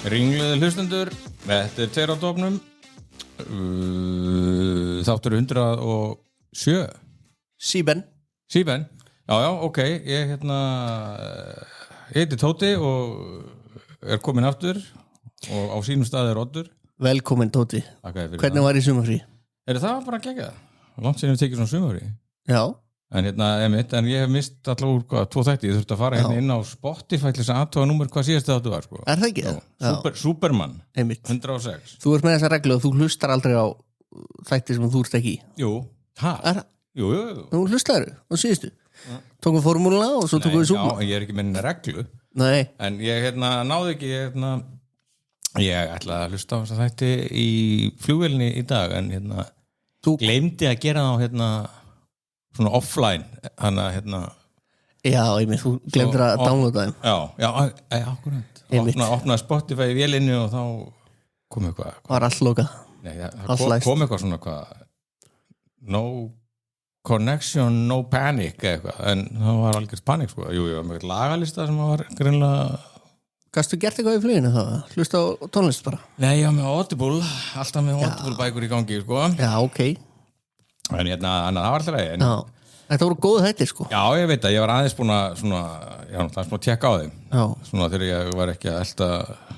Ringluðu hlustendur, þetta Tveir á topnum, þáttur 107. Síben, já, ok, ég heiti Tóti og komin aftur og á sínum staði Oddur. velkomin Tóti. Hvernig var í sumarfrí? Það bara geggjað, langt sinni við tekið svona sumarfrí. Já. En en ég hef mist allavega úr 2 þætti, ég þurfti að fara inn á Spotify til þess að aðtóa númer hvað síðast þáttu var, sko. Er það ekki? Superman, Einmitt. 106. Þú ert með þessa reglu og þú hlustar aldrei á þætti sem þú ert ekki í. Jú, Jú. Þú hlustaður á síðustu. Tókum formúluna og svo tókum við Superman. Já, ég er ekki með reglu. Nei. En ég náði ekki, ég ætlaði að hlusta á þessa þætti í flugvélni í dag, en Þú gleymdi að gera það svona offline, Já, einmitt, þú glemdir að downloada þeim. Já, akkurat. Opnaði Spotify í vélinni og þá kom eitthvað. Var allt lokað. Nei, kom eitthvað svona no connection, no panic eitthvað, en það var algjörst panik, sko. Jú, með lagalista sem var greinlega. Gastu gert eitthvað í fluginu þá? Hlusta á tónlist bara? Nei, já, með Audible, alltaf með Audible bækur í gangi, sko. Já, ok. En það var alltaf leið. Já, þetta voru góð þættir, sko. Já, ég veit að ég var aðeins búin að tjekka á þeim. Já. Svona þegar ég var ekki að elta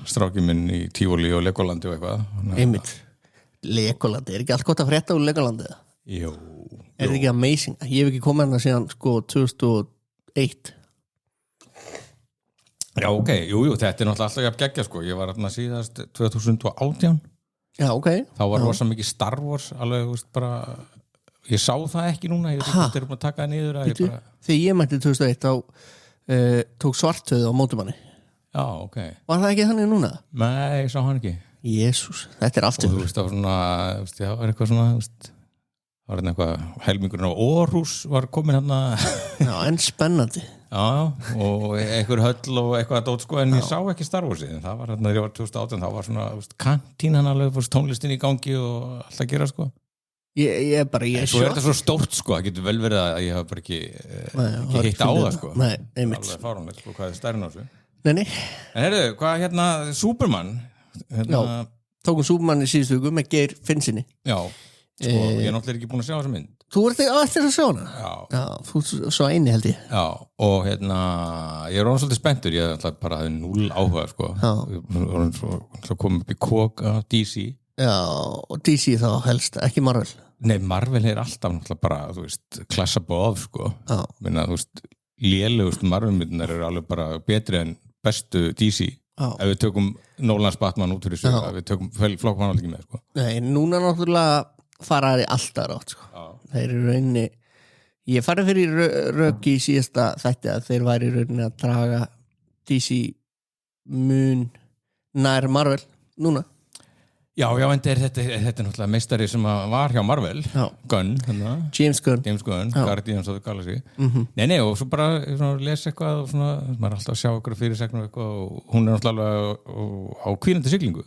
strákinn minn í Tívolí og Legolandi og eitthvað. Einmitt. Legolandi, er ekki allt gott að frétta úr Legolandi? Jú. Er þetta ekki amazing? Ég hef ekki komið hérna síðan, 2001. Já, ok, jú, þetta er náttúrulega alltaf geggjað, sko. Ég var síðast 2018. Já, ok. Þá var rosa mikið Star Wars, alveg, bara, ég sá það ekki núna, ég veit ekki að að taka það niður. Þegar ég mætti 2001, þá tók Svarthöð á mótumanni. Já, ok. Var það ekki þannig núna? Nei, ég sá hann ekki. Jésús, þetta er aftur. Og þú veist, það var svona, það var eitthvað svona, það var eitthvað, helmingurinn á Orhus var komin Já, en spennandi. Já, og einhver höll og eitthvað dót, sko, en ég sá ekki Star Warsi, en það var þegar ég var 2018, þá var svona kantínan alveg, tónlistin í gangi og allt að gera, sko. Ég svo er þetta svo stórt, sko, það getur vel verið að ég hafa bara ekki hitt á það, sko. Nei, einmitt. Alveg fáránlegt, sko, hvað er stærn á þessu. Nei. En heyrðu, hvað Superman? Já, tókum Superman í síðustu viku með Geir Finnsinni. Já, sko, ég er náttúrulega ekki búin að sjá þessa mynd. Þú ert eftir að sjá hana? Já, þú svo eini held ég. Já, og ég er svolítið spenntur, ég ætlaði bara að hafa 0 áhuga, sko. Ég svo kom upp í kók af DC. Já, og DC þá helst, ekki Marvel. Nei, Marvel er alltaf náttúrulega bara, þú veist, klassa bóð, sko. Já. Minna, þú veist, lélegustu Marvel-myndunar eru alveg bara betri en bestu DC. Já. Ef við tökum Nolans Batman út fyrir sig, við tökum flokkmann alveg ekki með, sko. Nei, núna náttúrulega faraði alltaf rátt, sko. Já. Þeir eru rauninni, ég farið fyrir rök í síðasta þætti að þeir væri rauninni að draga DC mun nær Marvel núna. Já, en þetta er náttúrulega meistari sem var hjá Marvel. Já. Gunn, James Gunn, Guardians of the Galaxy. Nei, og svo bara lesa eitthvað og svona, maður er alltaf að sjá eitthvað fyrirsegnum eitthvað og hún er náttúrulega á hvínandi siglingu.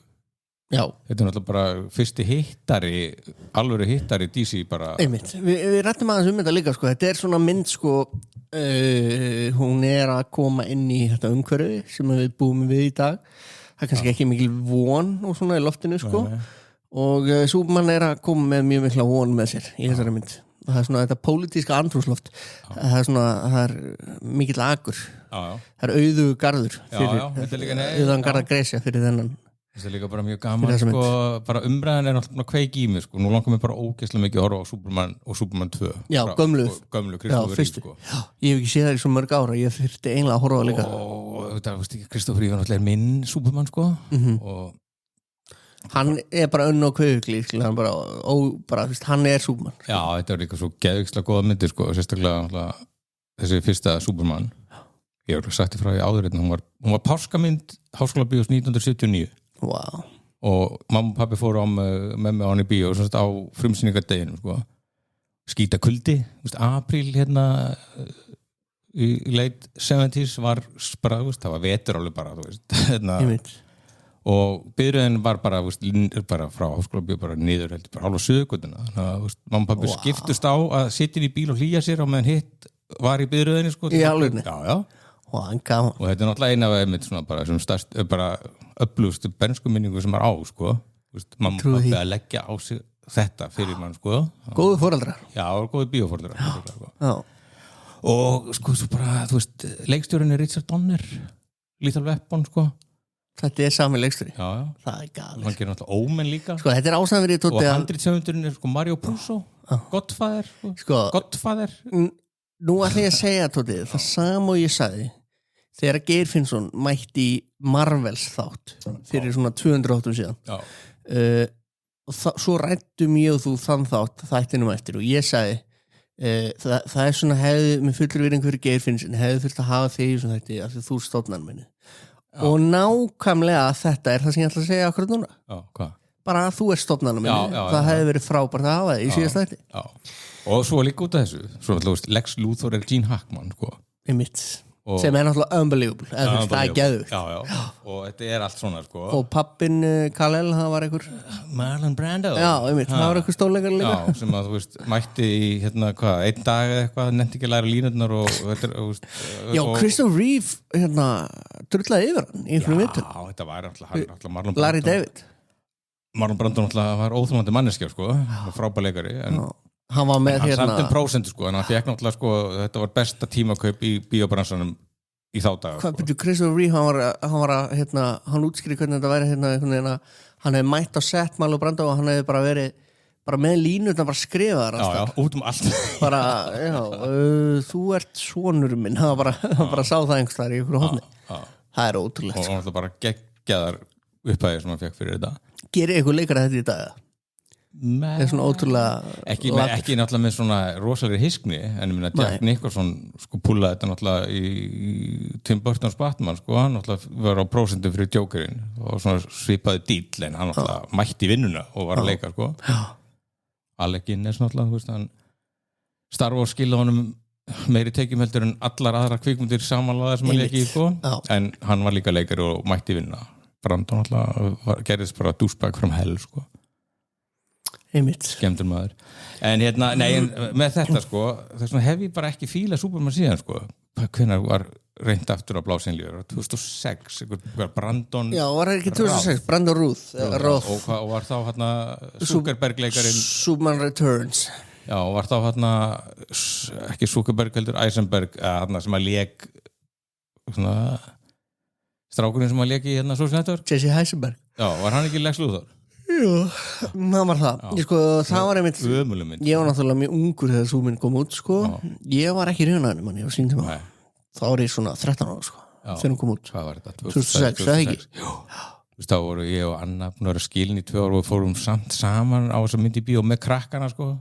Já. Þetta er náttúrulega bara fyrsti alvöru hittari DC bara. Einmitt, við rættum aðeins þetta líka, sko. Þetta er svona mynd, sko, hún er að koma inn í þetta umhverfi sem við búum við í dag. Það er kannski ekki mikil von og svona í loftinu, sko. Nei. Og Superman er að koma með mjög mikla von með sér í þessari mynd. Og það er svona þetta pólitíska andrúmsloft. Það er svona, það er mikill akur. Já. Það er auðu garður fyrir auðan garða gresja fyrir þennan. Það er líka bara mjög gaman, sko, bara umræðan er náttúrulega kveiki í mig, sko. Nú langar mér bara ógeðslega mikið að horfa á Superman og Superman 2. Já, gömlu Kristoffer Reeve, sko. Ég hef ekki séð það í svo mörg ára, ég þurfti eiginlega að horfa á líka. Og þetta, veist ekki, Kristoffer Reeve náttúrulega minn Superman, sko. Og hann er bara önn og kveðugli, hann bara, hann er Superman. Já, þetta er líka svo geðvikslega góða myndir, sko, sérstaklega þessi fyrsta Superman. Ég hef sagt þér frá í áður, hún var páskamynd Háskólabíós 1979. Wow. Og mamma og pappi fóru með mig á hann í bíó á frumsýningardeginum, sko. Skýta kuldi, apríl í late 70s var bara, það var vetur alveg bara, og biðröðin var bara frá Háskólabíó bara niður, bara hálfa Suðurgötuna. Mamma og pappi skiptust á að sitja í bíl og hlýja sér á meðan hitt var í biðröðinni, sko. Í alvegni? Já. Og þetta er náttúrulega eina af einmitt svona bara sem stærst, bara öflugustu bernsku minningu sem á, sko. Mamma og pappi að leggja á sig þetta fyrir mann, sko. Góðu foreldrar. Já, góðu bíóforeldrar. Já. Og sko, svo bara, leikstjórinn Richard Donner, Lethal Weapon, sko. Þetta sami leikstjóri. Já. Það galið. Hann gerir náttúrulega Ómen líka. Sko, þetta ástæðan fyrir Tóti og handritshöfundurinn sko Mario Puzo, Godfather, Godfather. Nú ætla ég að segja, Tóti, það sama og ég sagði þegar Geir Finnsson mætti í Marvels þátt fyrir svona 200 síðan. Og svo rættum ég og þú þann þættinum eftir og ég sagði það svona hefði með fullri virðingu fyrir Geir Finnsson hefði þurft að hafa þig í svona þætti af því þú stofnar minni. Og nákvæmlega þetta það sem ég ætla að segja akkurat núna. Hvað? Bara að þú stofnarnum minni. Það hefði verið frábært að hafa það í síðast þætti. Og svo líka út af þessu. Svo Lex Luthor Gene Hackman, sko. Einmitt. Sem náttúrulega unbelievable. Það geðugt. Já. Og þetta allt svona, sko. Og pappin Kal-El, það var einhver Marlon Brando. Já, einmitt. Það var einhver stórleikari líka. Já, sem að, mætti í, einn dag eða eitthvað, nefndi ekki að læra línurnar og Já, Christopher Reeve, drullaði yfir hann í einhverjum vittum. Já, þetta var alltaf Marlon Brando. Larry David. Marlon Brando alltaf var óþolandi manneskja, sko. Frábær leikari, en hann var með hann samt 1% sko, en hann fekk náttúrulega sko, þetta var besta tímakaup í bíóbransanum í þá dag. Hvað byrju, Christopher Reeve, hann útskýrði hvernig þetta væri hann hefði mætt á set Marlon Brando og hann hefði bara verið með línutna bara skrifaðar alltaf. Já, út allt. Bara, þú ert sonur minn, hann bara sá það einhvers þar í ykkur hóðni. Það ótrúlegt. Og hann bara geggjaðar upphæðir sem hann fekk fyrir þetta. Gerir ykkur leikara þetta í dag? Það svona ótrúlega ekki náttúrulega með svona rosalegri hiskni en ég minna Jack Nicholson sko púlaði þetta náttúrulega í Tim Burton's Batman sko, hann náttúrulega var á prósentum fyrir Jokerinn og svona svipaði dýll en hann náttúrulega mætti í vinnuna og var að leika sko. Alec Guinness náttúrulega hann Star Wars skilði honum meiri tekjum heldur en allar aðrar kvikmyndir samanlaðar sem hann leiki í sko en hann var líka leikari og mætti í vinnuna. Brandon náttúrulega gerðist bara douchebag from hell sko. Skemmtur maður en með þetta sko þess vegna hef ég bara ekki fílað Superman síðan sko hvenær var reynt aftur á Blásinljur 2006, einhver Brandon Já, var það ekki 2006, Brandon Routh og var þá Zuckerberg leikarinn Superman Returns Já, og var þá ekki Zuckerberg heldur Eisenberg sem að lék svona strákurinn sem að lék í Social Network Jesse Heisenberg Já, var hann ekki Lex Luthor? Jú, það var það það var einmitt ég var náttúrulega mjög ungur þegar sú mynd kom út sko. Ég var ekki raunaðin mann, ég var síndum þá var ég svona 13 ára sko. Þegar hún kom út 2006, það ekki þá voru ég og Anna búin að vera skilin í 2 ára og fórum saman á þess að myndi bíó með krakkana sko.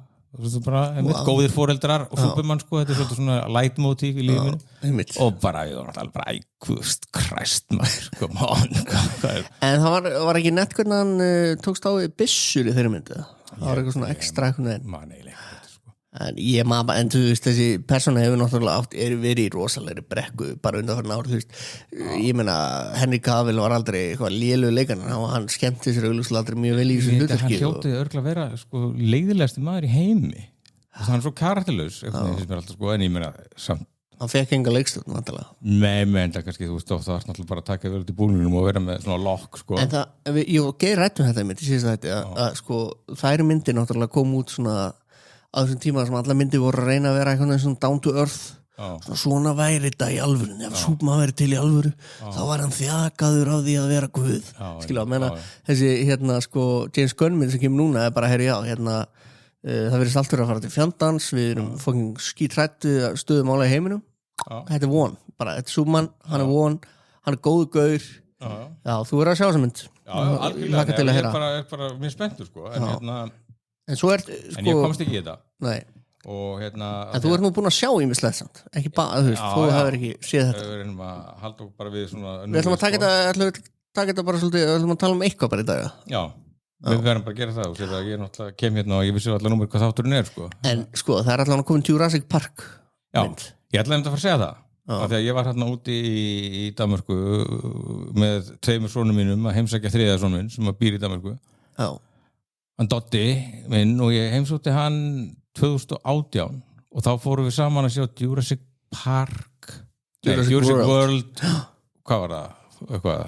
Bara, góðir foreldrar og Superman sko, þetta er svona leitmotív í lífinu og bara ég var alltaf bara Christ maður come on En það var ekki nett hvernig hann tókst á byssur í þeirri myndi það var eitthvað svona ekstra en þú veist þessi persóna hefur náttúrulega verið í rosalegri brekku bara undanfarna ár ég meina Henry Cavill var aldrei eitthvað lélug leikarn hann skemmti sér auðvitað aldrei mjög vel í þessu hlutverki hann hljóti örgulega vera sko, leiðilegasti maður í heimi hann er svo karakterlaus sko, en ég meina samt hann fekk enga leikstjórn en það kannski þú veist það var náttúrulega bara að taka verið til búninum og vera með svona lokk sko. En það, ég geir rættum þetta í síðast að sko þær myndir náttúrulega kom út svona á þessum tíma sem alla myndir voru að reyna að vera eitthvað svona down to earth svona væri þetta í alvöru ef Superman væri til í alvöru þá var hann þjakaður af því að vera guð skilja að menna þessi sko James Gunn mynd sem kemur núna er bara það verðist allt verið að fara til fjandans við erum fucking skítrættu stöðum álega í heiminum þetta er von bara þetta er Superman hann er von hann er góðu gaur þú verður að sjá þessa mynd algjörlega ég er bara mjög spenntur sko en svo en ég komst ekki í þetta Nei. Og en þú ert nú búin að sjá ýmislegt samt ekki bara, þú hefur ekki séð þetta við erum að halda okkur bara við svona við ætlum að taka þetta bara svolítið við ætlum að tala eitthvað bara í dag já, við verðum bara að gera það og sér að ég náttúrulega kem hérna og ég vissi allar númer hvað þátturinn er sko. En sko, það er allavega komin Jurassic Park já, ég ætlaði að fara að segja það af því að ég var hérna úti í Danmörku með 2 sonum mínum að heimsækja 3. son minn sem býr í Danmörku já hann Doddi minn og ég heimsótti hann 2018 og þá fórum við saman að sjá Jurassic Park Jurassic World hvað var það? Eitthvað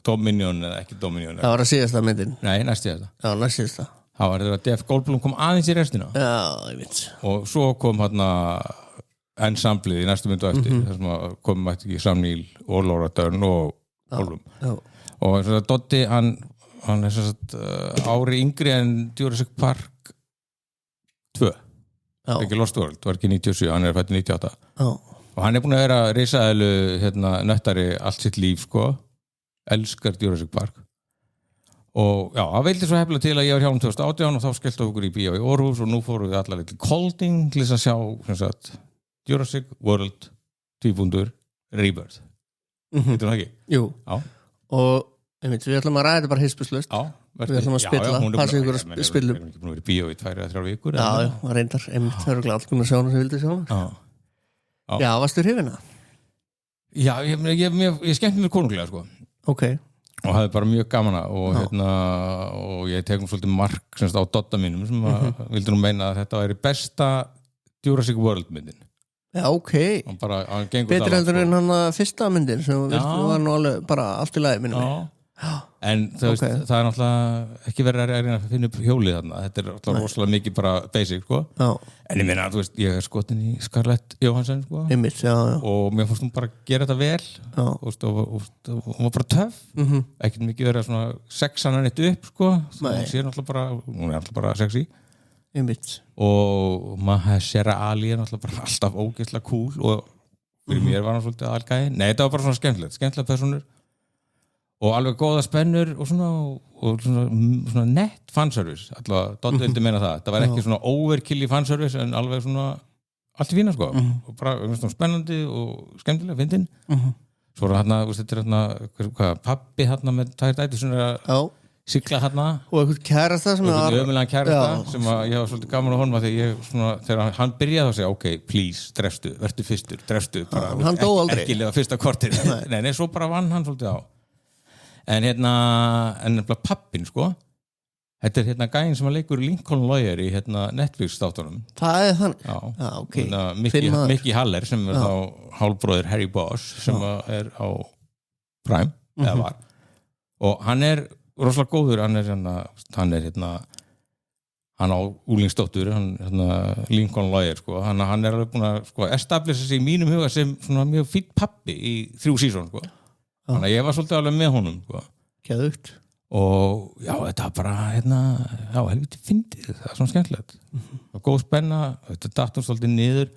Dominion eða ekki Dominion Það var að síðasta myndin Nei, næst ég þetta Já, næst síðasta Það var þegar Jeff Goldblum kom aðeins í restina Já, ég veit og svo kom ensemblið í næstu myndu eftir þar sem kom ekki Sam Neill og Laura Dern og Goldblum og eins og Doddi hann er sem sagt ári yngri en Jurassic Park 2 ekki Lost World, var ekki 97 hann er fættur 98 og hann er búin að vera risaðilu nöttari allt sitt líf sko elskar Jurassic Park og já, það veildi svo hefnilega til að ég var hjá 2018 og þá skelltu okkur í bíó í Aarhus og nú fórum við allar til Kolding til þess að sjá sem sagt, Jurassic World 2. Rebirth Þetta það ekki? Jú, já. Og við ætlum að ræða þetta bara hispurslaust við ætlum að spilla, passa ykkur að spillum Við erum ekki búin að vera í bíó í 2-3 vikur Já, reyndar, það eru alls konar sjána sem vildi sjá Já, varstu hrifina? Já, ég skemmti mér konunglega sko Ok og hafði bara mjög gaman og ég tekum svolítið mark semst á Dodda mínum sem vildi nú meina að þetta væri besta Jurassic World myndin Já, ok Betri heldur en hann fyrsta myndin sem var nú alveg bara allt í lagi minnum en það er náttúrulega ekki verið að reyna að finna upp hjólið þarna þetta er náttúrulega rosalega mikið bara basic sko. En ég meina, ég er skotin í Scarlett Johansson sko. Einmitt, og mér fannst hún bara gera þetta vel og hún var bara töff ekkert mikið verið svona sexan hann eitt upp sko. Hún er náttúrulega bara sexy Einmitt. Og Mahershala Ali er náttúrulega bara alltaf ógeðslega cool og fyrir mér var hann svolítið aðalgæði þetta var bara svona skemmtilegt personur og alveg góða spennur og svona nett fanservice alltaf, Doddi vildi meina það var ekki svona overkill í fanservice en alveg svona allt í fína sko og bara spennandi og skemmtilega fyndin svo var þetta pappi með 2 dætur sem að sigla og eitthvað kærasta sem ömulegan kærasta sem ég var svolítið gaman á honum þegar hann byrjaði að segja ok, please, drefstu, vertu fyrstur drefstu, bara ekki lega fyrsta kortir nei, svo bara vann hann svolítið á en pappin sko þetta er gæinn sem að leikur Lincoln Lawyer í Netflix þáttunum það er þannig okay. Mickey Haller sem er þá hálfbróðir Harry Bosch sem er á Prime eða var og hann er rosalega góður hann á úlingsdóttur Lincoln Lawyer sko hann er alveg búin að establisa sig í mínum huga sem svona mjög fínn pappi í 3 season sko þannig að ég var svolítið alveg með honum sko. Geðugt og já, þetta var bara helviti fyndið, það er svona skemmtilegt og góð spenna, þetta datt svolítið niður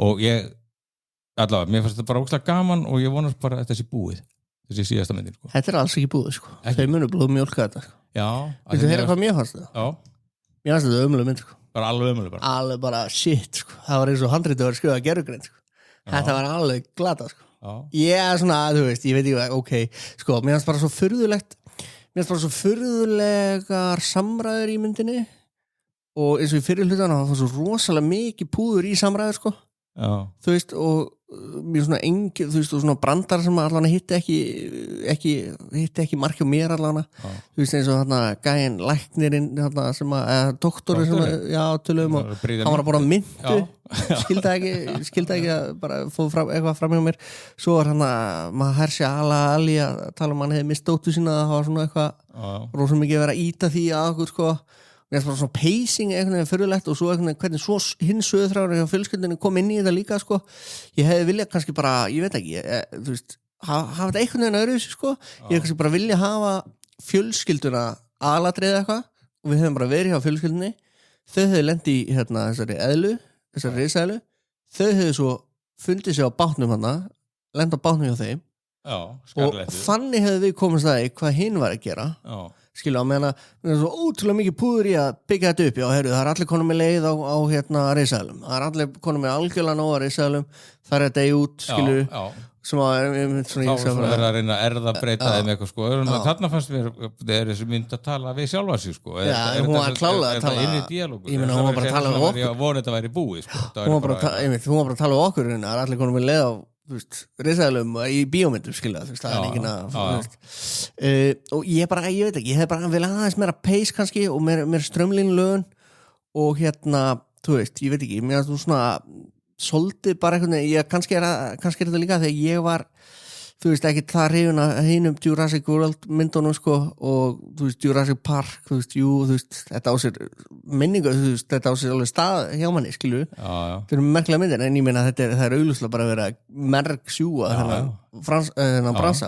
og ég allavega, mér fannst þetta bara ógeðslega gaman og ég vonast bara að þetta sé búið þessi síðasta myndin sko. Þetta er alls ekki búið sko þau munu blóðmjólka þetta sko. Já Þú heyra hvað mér fannst það? Já Mér fannst þetta ömuleg mynd sko bara alveg ömuleg alveg bara shit sko það var eins og handritið var skrifað gerðugreind sko þetta var alveg glata sko svona, þú veist, ég veit ekki ok, sko, mér fannst bara svo furðulegar samræður í myndinni og eins og í fyrir hlutan það var svo rosalega mikið púður í samræður sko þú veist, og mjög svona engi, þú veist, og svona brandar sem allan hitti ekki marki á mér allan þú veist, eins og þarna gæinn læknirinn sem að doktori sem að tölum og hann var að borða myndu skildi ekki að bara fóð eitthvað fram hjá mér svo var hann að Mahershala Ali að tala hann hefði mist dóttu sína það var svona eitthvað rosalega mikið að vera að íta því að okkur sko mér finnst bara svona pacing einhvern veginn fyrirlegt og svo einhvern veginn hvernig svo hinn sögurþráður hjá fjölskyldinni kom inn í þetta líka sko ég hefði viljað kannski bara, ég veit ekki þú veist, hafa þetta einhvern veginn öðruvísi sko ég hefði kannski bara viljað hafa fjölskylduna aðalatrið eitthvað og við hefðum bara verið hjá fjölskyldinni þau hefði lent í þessari risaðlu þau hefði svo fundið sig á bátnum lent á bátnum hjá þeim og þannig hefði við komist að hvað hinn var að gera skilja á meðan það er svo ótrúlega mikið púður í að byggja þetta upp það er allir konum með leið á risaðlum það er allir konum með algjörlega nóga risaðlum það er þetta í út skilju sem að vera að reyna að erðabreyta þeim eitthvað sko þarna fannst mér þessi mynd að tala við sjálfa sig sko hún var klálega að tala hún var bara að tala við okkur hún var bara að tala við okkur það er allir konum með leið á risaðlum í bíómyndum skilja það er enginn að og ég veit ekki, ég hef bara vel aðeins meira pace kannski og meira strömlínlögun og þú veist, ég veit ekki, mér er þú svona svolítið bara einhvern veginn, kannski er þetta líka þegar ég var þú veist, ekki það hrifin að hinum Jurassic World myndunum sko og þú veist, Jurassic Park þú veist, þetta á sér minningu, þú veist, þetta á sér alveg stað hjá manni, skilju, þetta eru merkilega myndir en ég meina það er augljóslega bara að vera merg sjúga þennan bransa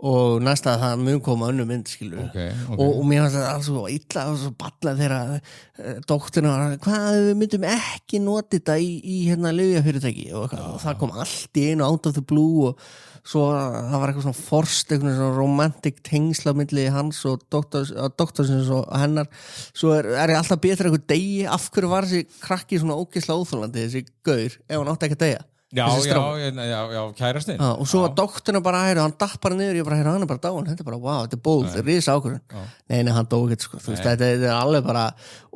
og næsta það mun koma önnur mynd, skilju og mér fannst það alls svo illa og svo balla þegar doktorna hvað við myndum ekki nota þetta í hérna lyfjafyrirtæki og það kom allt í einu out of the blue og svo það var eitthvað svona forst, eitthvað svona romantic tengsla milli hans og doktorsins og hennar svo er ég alltaf betur eitthvað degi af hverju var þessi krakki svona ógeðslega óþolandi þessi gaur, ef hann átti ekki að deyja Já, kærastinn og svo var doktorna bara hann datt bara niður, ég bara, hann er bara dáin þetta er bara, wow, þetta er bóð, risa ákvörðun nei, hann dó ekkert, sko, þú veist, þetta er alveg bara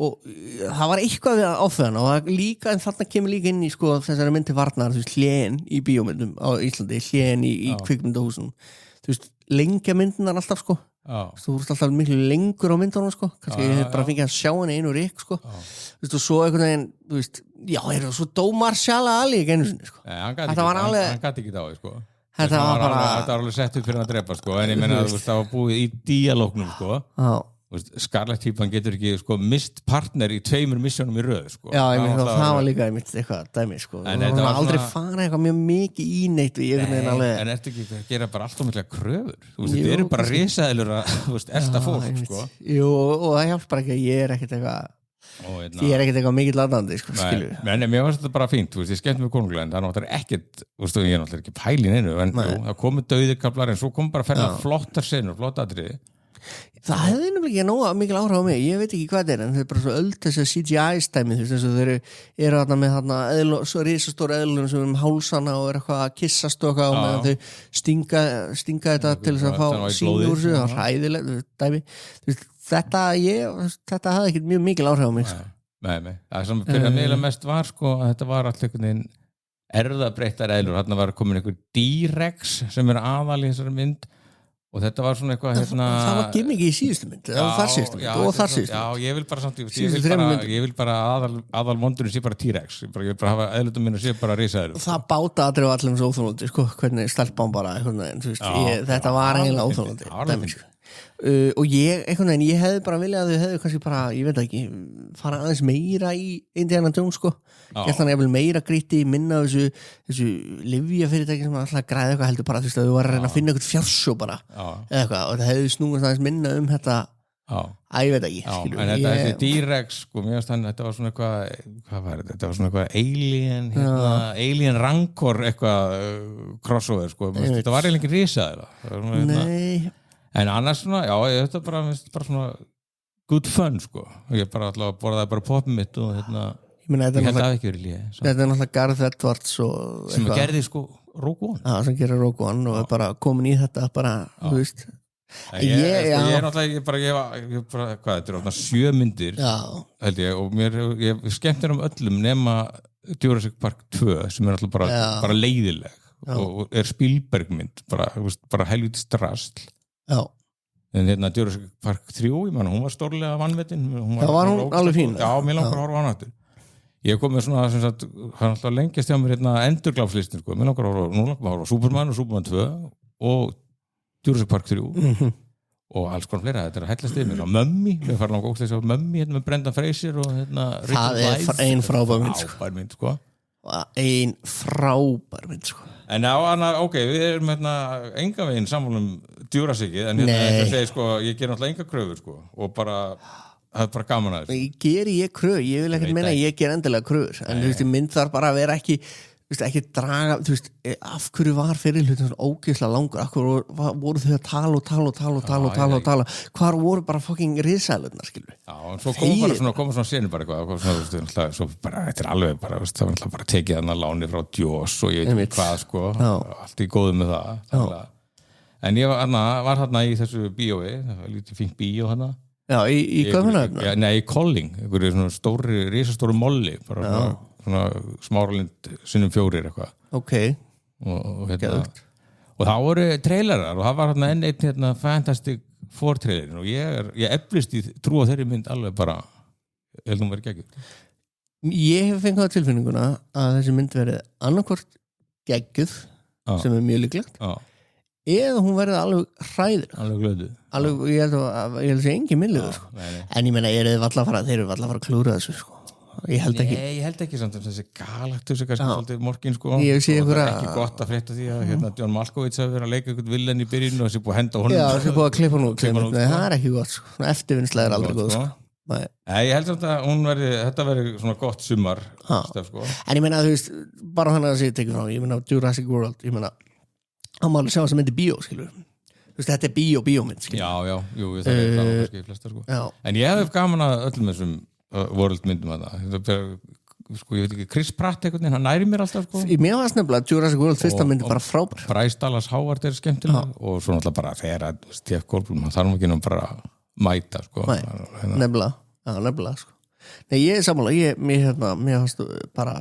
og það var eitthvað við áfæðan og líka, en þarna kemur líka inn í sko, þessari myndi varnar, þú veist, hléin í bíómyndum á Íslandi, hléin í kvikmyndahúsum þú veist, lengja myndinar alltaf, sko þú veist alltaf miklu lengur á myndunum sko kannski ég hef bara fengið að sjá henni einu rík sko þú veist og svo einhvern veginn þú veist, já, svo dó Marshala Ali ekki einu sinni sko þetta var alveg hann gæti ekki þá sko þetta var alveg sett upp fyrir að drepa sko en ég meina þú veist það var búið í díalógnum sko Scarlett-típan getur ekki sko mist partner í 2 missjónum í röð sko já, ég meina það var líka einmitt eitthvað dæmi sko og það var aldrei fara eitthvað mjög mikið í neitt en ertu ekki að gera bara allt og mikla kröfur þú veist, þetta eru bara risaðilur að elsta fólk sko jú, og það hjálpar ekki að ég er ekkert eitthvað mikill aðdandi sko, skilju en mér finnst þetta bara fínt, þú veist, ég skemmt með konunglega en það er náttúrulega ekkert, þú veist, ég er náttúrulega ekki pælin einu en það komu dauðikablar en svo kom bara að ferða flottar senur, flott atriði það hefði nefnilega ekki nóga mikil áhrif á mig ég veit ekki hvað þetta er, en þau er bara svo öll þessi CGI-stæmi, þú veist, eins og þau eru þarna með þarna svo risastóra eðlunum sem hálsana og er eitthvað að kissast og meðan þau stinga þetta til þess að fá sín úr þessu, það er hræðilegt dæmi, þú veist, þetta hafði ekkert mjög mikil áhrif á mig sko. Nei, það sem fyrir að meila mest var sko, að þetta var alltaf einhvern veginn erfðabreyttar eðlur, þarna var komin einhver D-Rex sem er aðal í þessari mynd og þetta var svona eitthvað það var gimmick í síðustu mynd og þar síðustu mynd og þar síðustu mynd já, ég vil bara samt ég vil bara aðal mondurinn sé bara T-Rex ég vil bara hafa eðlutum minn að sé bara risaður það báta aðrið á allum svo óþólandi sko, hvernig stelpán bara þetta var eiginlega óþólandi og ég hefði bara viljað að þau hefðu kannski bara, ég veit ekki fara aðeins meira í Indiana Jones sko ég ætla að meira gríti minna þessu lyfjafyrirtæki sem alltaf græði eitthvað heldur bara, þú veist, að þú var að reyna að finna eitthvað fjársjó bara, eða eitthvað, og það hefði snúið aðeins minna þetta ég veit ekki, skilur en þetta þessi D-Rex, sko, mér finnst hann þetta var svona hvað var þetta var svona eitthvað alien rancor eitthvað crossover, sko, þetta var eiginlega ekki risaður nei en annars svona, þetta bara svona good fun, sko ég bara alltaf borðaði bara popið mitt og ég held að ekki verið líka þetta er náttúrulega Gareth Edwards sem gerði sko Rogue One sem gerir Rogue One og er bara komin í þetta bara, þú veist ég er náttúrulega ég bara, hvað, þetta er 7 myndir held ég, og ég skemmt öllum nema Jurassic Park 2 sem er alltaf bara leiðileg og er Spielberg-mynd bara helvítið drasl en Jurassic Park 3 hún var stórlega vanmetin það var hún alveg fín já, mér langar að horfa á hana aftur ég kom með svona sem sagt, hann alltaf lengjast hjá mér endurgláfslistin sko, mér langar að horfa á Superman og Superman 2 og Jurassic Park 3 og alls konar fleira, þetta er að hellast yfir mér á Mummy, við farum á góðslega á Mummy með Brendan Fraser og það er ein frábær mynd sko ein frábær mynd sko en við erum enga veginn samfólum Jurassicið en þetta segir sko, ég ger náttúrulega enga kröfur sko og bara, það er bara gaman að þessu ég kröfur, ég vil ekkert meina að ég ger endilega kröfur, en þú veist, mynd þarf bara að vera ekki draga, þú veist, af hverju var fyrirhlutin svona ógeðslega langur, af hverju voru þau að tala hvar voru bara fucking risaðlutnar, skilur en svo koma svona senur bara eitthvað svo bara, þetta er alveg bara það var alltaf bara tekið hann að láni frá Jaws og ég veit hvað, sko, allt í góðu með það en ég var þarna í þessu bíói, það var lítið fínt bíó þarna í Kaupmannahöfn? Nei, í Colling, einhverju svona risastóru molli, bara svona Smáralind sinnum 4 eitthvað og það voru trailerar og það var enn einn Fantastic Four trailerin og ég eflist í trú á þeirri mynd alveg bara heldur verið geggjuð ég hef fengið á tilfinninguna að þessi mynd verið annarkvort geggjuð sem mjög líklegt eða hún verði alveg hræðileg alveg glöðu ég held að sé engin milliður sko. En ég meina, þeir eru valla að fara að klúra þessu sko. Ég held ekki samt þessi Galactus er kannski svolítið morgin sko. Ég sé og það er ekki gott að frétta því að John Malkovich hafi verið að leika eitthvað villen í byrjun og þessi búið að henda honum þessi búið að klippa honum Nei, það er ekki gott sko. Eftirvinnslega er aldrei góð sko. Ég held samt að þetta verði svona gott sumar stef, sko. En ég meina, þú veist, bara þannig að það sé tekið frá ég meina, Jurassic World, ég meina að maður sjá þess að myndi bíó, skilur þú veist, þetta er bíómynd, skilur jú, það er kannski flesta, sko. En ég hef gaman að öllum þessum World myndum að það sko, ég veit ekki, Chris Pratt einhvern veginn, hann næri mér alltaf sko. Mér var snöfnilega Jurassic World fyrsta myndi bara frábær Bryce Dallas Howard er skemmtilega og svo náttúrulega bara þegar Jeff Goldblum, hann þarf ekki bara mæta sko. Nefnilega sko. Nei, ég er sammála, mér fannst bara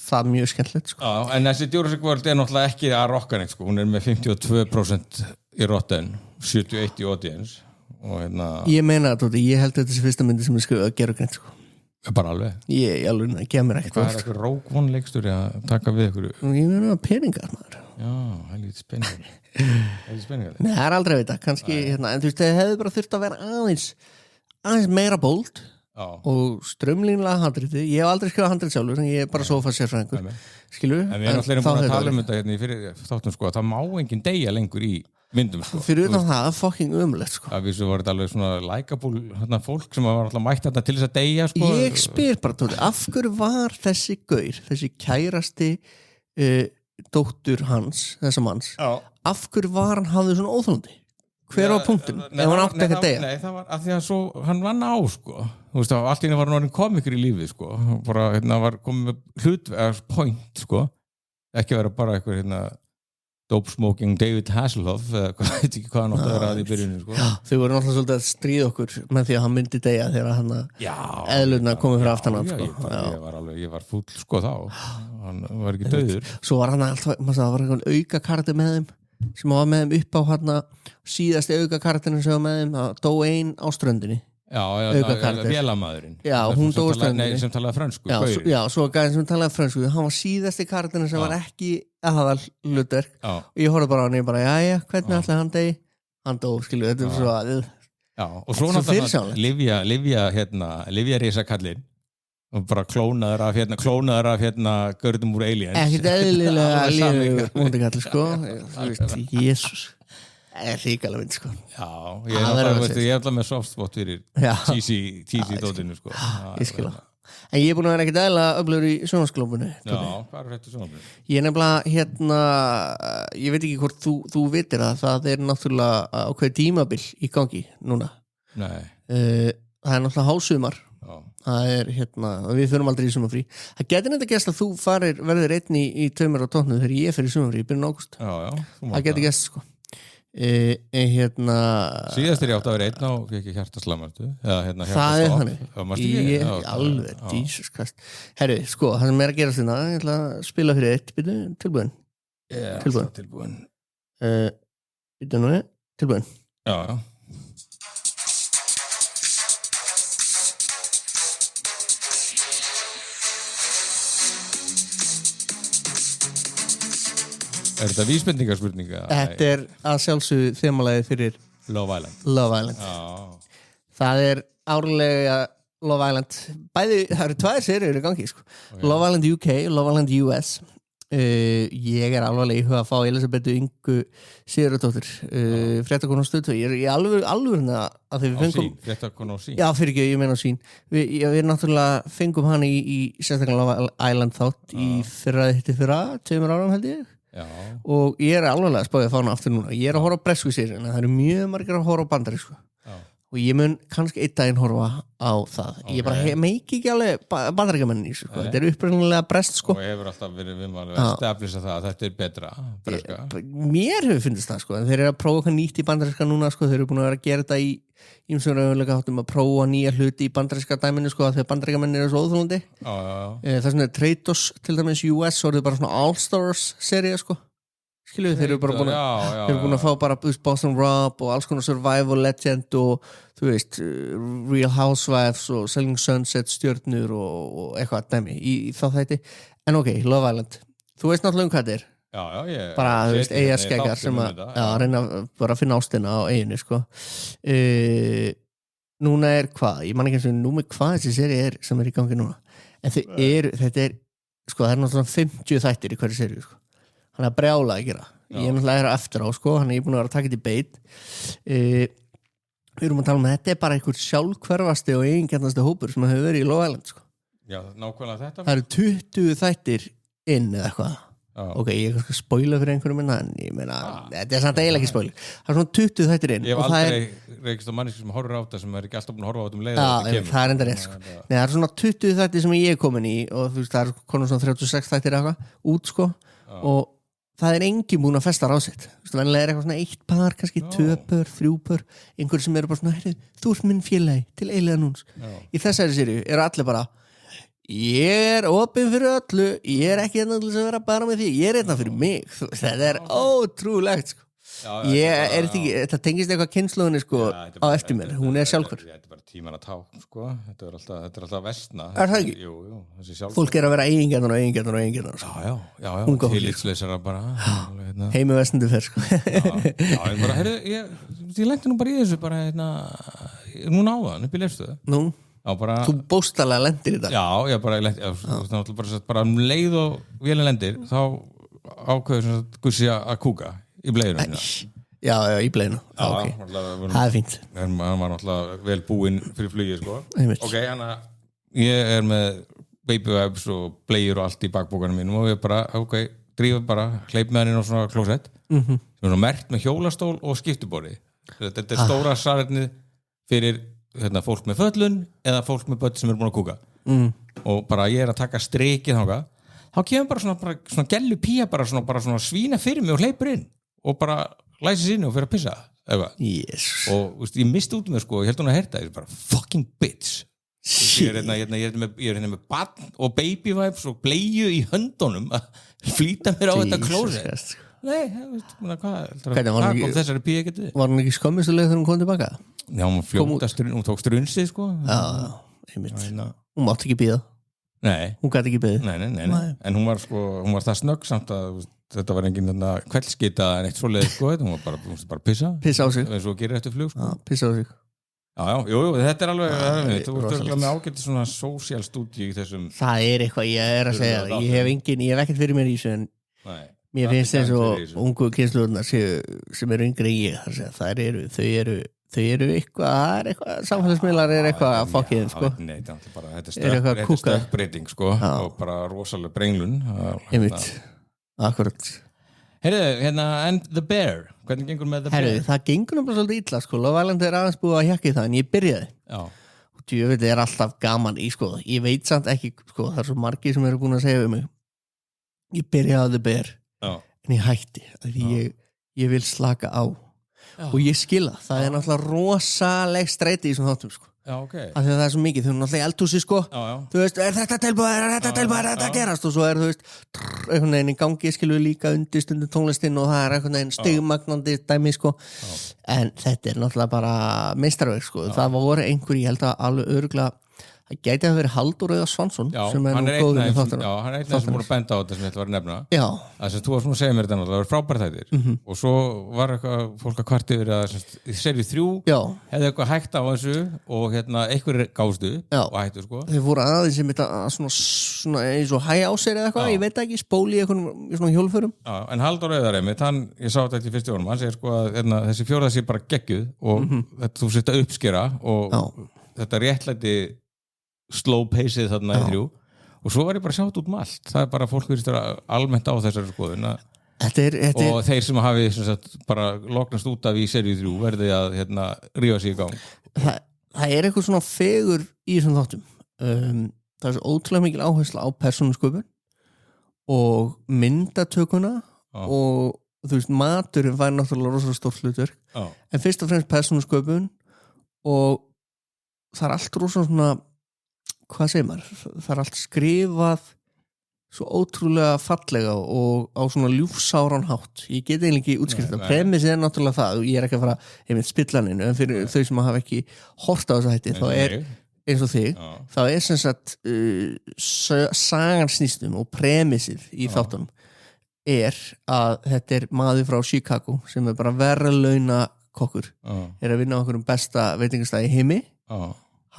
það mjög skemmtilegt sko. En þessi Jurassic World er náttúrulega ekki að rocka neitt sko. Hún er með 52% í Rotten, 71% í audience og Ég meina þetta, ég held þetta sé fyrsta myndi sem ég skrifa að gera greint sko. Bara alveg? Ég alveg, það kemur ekkert Hvað er eitthvað rókvonleikstur að taka við ykkur? Ég meina peningar maður Já, það er lítið spenningar Nei, það er aldrei að vita, kannski en þú veist, það hefði bara þurft að vera aðeins meira bold og strömlínlega handriti ég hef aldrei skrifað handrit sjálfur en ég er bara sofa sérfræðingur skilur en við erum alltaf búin að tala þetta hérna í fyrir þáttum sko að það má enginn deyja lengur í myndum sko fyrir utan það er fucking umlegt sko að við var þetta alveg svona likeable fólk sem var alltaf mætt þetta til þess að deyja sko ég spyr bara tóti, af hverju var þessi gaur þessi kærasti dóttur hans, þessa manns af hverju var hann hafði svona óþólandi hver var punktin? Ef hann átti ekki að deyja? Nei, það var af því að svo, hann vann á sko þú veist, allt í henni var hann komikur í lífi sko bara, var komið með point sko ekki vera bara eitthvað dope smoking David Hasselhoff eða veit ekki hvað hann átti að vera að í byrjunni sko. Þau voru náttúrulega svolítið að stríða okkur með því að hann myndi deyja þegar hann eðlurna komið frá aftan hann sko. Ég var fúll sko þá hann var ekki dauður svo var hann alltaf, það var eitthvað auka karti með þeim sem var með þeim upp á síðasti auka kartinu sem var með þeim að dó ein á ströndinni vélamadurinn hún dó á ströndinni sem talaði frönsku svo gæðin sem talaði frönsku hann var síðasti kartinu sem var ekki aðal hlutverk og ég horfði bara á hann og ég bara, jæja, hvernig ætlaði hann degi hann dó, skilju, þetta er svo að og svo náttúrulega Livja Rísakallinn og bara klónaður af görðum úr Aliens ekkert eðlilega lífið múndikall sko Jésús það er ríkala mynd sko ég er alltaf með softspot fyrir cheesy dótinu sko ég skilja en ég er búin að vera ekkert eðlilega öflugur í sjónvarpsglópinu hvað er þetta sjónvarpinu? Ég er nefnilega ég veit ekki hvort þú vitir að það er náttúrulega ákveð tímabil í gangi núna Nei. Það er náttúrulega hásumar það er við förum aldrei í sumarfrí það getur nefnt að gæst að þú verður einn í taumar á tóknu þegar ég fer í sumarfrí í byrjun ágúst það getur gæst sko síðast er ég átt að vera einn á ekki hjartaslammartu það er þannig alveg, Jesus Christ herru, sko, það sem er að gera þérna ég ætla að spila fyrir eitt tilbúin tilbúin já Er þetta vísbendingarspurninga? Þetta er að sjálfsögðu þemalæði fyrir Love Island. Það er árlega Love Island bæði, það eru tvær seriur í gangi sko. Love Island UK og Love Island US ég er alveg í huga að fá Elisabethu Ingu Sigurðardóttir fréttakonu á Stöð 2 ég er alveg að þegar við fengum fréttakonu á Sín? Já, fyrir ekki, ég meina á Sín við náttúrulega fengum hann í sérstaklega Love Island þátt í fyrra 2 árum held ég og ég er alveg að spáði að fá hana aftur núna ég er að horfa á bresku sérin það eru mjög margir að horfa á bandarísku og ég mun kannski einn daginn horfa á það ég bara meiki ekki alveg bandaríkjamennin í sko. Þetta er upprunalega brest sko. og hefur alltaf verið viðmæli að stefnisa það að þetta er betra breska. Mér hefur fundist það sko. Þeir eru að prófa eitthvað nýtt í bandaríska núna sko. Þeir eru búin að vera að gera þetta í ýmsum raunveruleika áttum að prófa nýja hluti í bandaríska dæminu sko, þegar bandaríkjamennin eru svo óþólandi það sem er Traitors til dæmis US og það er bara svona All-Stars seria sko. Skilju, þeir eru bara búin að fá bara Boston Rob og alls konar Survival Legend og þú veist Real Housewives og Selling Sunset stjörnur og eitthvað dæmi í þá þætti en ok, Love Island þú veist náttúrulega hvað þetta er bara, þú veist, eigaskeggar sem reyna bara að finna ástina á eiginu, sko núna hvað, ég man ekki eins og númer hvað þessi seri sem í gangi núna en þetta sko, það náttúrulega 50 þættir í hverju seri, sko hann er brjála að gera, ég náttúrulega eftir á, sko hann ég búin að vera að taka þetta í beit við erum að tala þetta bara einhver sjálfhverfasti og eigingjarnasti hópur sem hefur verið í Love Island, sko Já, nákvæmlega þetta Það eru 20 þættir inn eða eitthvað Ok, ég er kannski að spoila fyrir einhverjum minna en ég meina, þetta samt eiginlega ekki spoiler Það svona 20 þættir inn Ég hef aldrei reykist á manneski sem horfir á þetta sem ekki alltaf búin að horfa á þetta leið það er enda rétt, sko Nei, það er svona 20 þættir sem ég er komin í og þú veist, það er konar svona 36 þættir eitthvað út, sko og það er engin búin að festa ráðsitt venlega eitthvað svona 1 par, kannski 2 pör, 3 pör einhverjum sem eru bara svona þú ert minn félagi til eiliga núns í þessari seríu eru allir bara ég opinn fyrir öllu ég ekki til að vera bara með því ég hérna fyrir mig þetta ótrúlegt, sko þetta tengist eitthvað kynnslóðinni, sko á eftir mér, hún sjálfhver Þetta bara tíman að tá, sko þetta er alltaf vestna það ekki? Jú, fólk að vera eigingjarnar sko. Já, tillitsleysara bara heimi vestnandi fer, sko ég bara, ég lenti nú bara í þessu bara, núna áðan upp í Leifsstöð þú bóstalega lendir í þetta Já, ég bara lendi bara leið og vélinn lendir þá ákveður sem sagt Gussi að kúka í bleiðinu Já, í bleiðinu okay. Það er fínt Hann var náttúrulega vel búinn fyrir flugið, sko Ok, ég er með baby wipes og bleiður og allt í bakbókanum mínum og ég bara, drífa bara hleyp með hann inn á svona klósett sem er svona merkt með hjólastól og skiptuborði Þetta er stóra sarnið fyrir fólk með föllun eða fólk með börn sem er búin að kúka og bara ég er að taka strikið þá kemur bara svona gellu pía bara svona svína fyrir mig og hleypur inn og bara læsir sinni og fyrir að pissa yes. og veist, ég misti út með sko, ég held hún að herta ég bara fucking bitch ég er með barn og baby vibes og bleiu í höndunum að flýta mér á þetta klósett Nei, hvað kom þessari pía getið? Var hún ekki skömmistuleg þegar hún kom tilbaka? Já, hún tók strunsið, sko Já, einmitt Hún mátti ekki bíða Nei Hún gæti ekki beðið Nei. En hún var það snögg samt að þetta var engin kveldskita en eitt svoleiðis, sko hún var bara pissa á sig eins og gerir eftir flug, sko pissa á sig Jú, þetta er alveg þú ert örgulega með ágætti svona social stúdíu í þessum Það er eitthvað, ég er að segja ég hef ekkert fyrir mér í þessu en mér finnst þess að ungu kynslurnar sem eru yngri í ég þau eru eitthvað samfélagsmiðlar eitthvað að fokkið þeim, sko Nei, þetta er stökkbreyting, sko og bara rosalega brenglun Einmitt, akkurat Heyrðu, And the Bear hvernig gengur með The Bear? Heyrðu, það gengur náttúrulega svolítið illa, sko Love Island er aðeins búið að hjakka í það en ég byrjaði og djöfull er alltaf gaman í, sko ég veit samt ekki, sko, það er svo margir sem eru búin að segja um mig ég byrjaði The Bear en ég hætti því ég vil slaka á og ég skila, það er náttúrulega rosaleg streyti í svona þáttum, sko af því að það er svo mikið, þau eru náttúrulega í eldhúsi, sko þú veist, er þetta tilbúið að gerast og svo er, þú veist, einhvern veginn í gangi skilur líka undir stundum tónlistinn og það er einhvern veginn stigmagnandi dæmi, sko en þetta er náttúrulega bara meistarverk, sko, það voru einhver, ég held að alveg örugglega það gæti að vera Halldór Auðar Svansson sem er nú góður með þáttunum hann er einn sem búin að benda á þetta sem ég ætla að nefna það sem þú var svona að segja mér þetta það var frábært þættir og svo var eitthvað fólk að kvart yfir að í serið 3 hefði eitthvað hægt á þessu og einhver gástu og hættu, sko þeir voru aðeins sem þetta svona eins og hæg á sér eða eitthvað, ég veit ekki, spóli í svona hjólförum en Halldór Auðar einmitt, ég sá þetta í fyrstu orðum hann segir, sko, að þessi fjórða sé bara geggjuð og þú sitt að uppskera og þetta réttlæti slow pace-ið þarna í 3 og svo var ég bara sjátt út allt það er bara fólk virðist almennt á þessari skoðun og þeir sem hafi bara loknast út af í seríu 3 verði að rífa sig í gang það er eitthvað svona fegur í þessum þáttum það er svo ótrúlega mikil áhersla á persónusköpun og myndatökuna og þú veist, maturinn var náttúrulega rosalega stórt hlutverk en fyrst og fremst persónusköpun og það er allt rosalega svona hvað segir maður, það er allt skrifað svo ótrúlega fallega og á svona ljúfsáran hátt ég get eiginlega ekki útskýrt það premissið er náttúrulega það, ég er ekki að fara spillaninu, en fyrir þau sem hafa ekki hort á þess að hætti, þá er eins og þig, þá er sem sagt sagan snýstum og premissið í þáttunum að þetta maður frá Chicago sem bara verðlauna kokkur að vinna á einhverjum besta veitingastað í heimi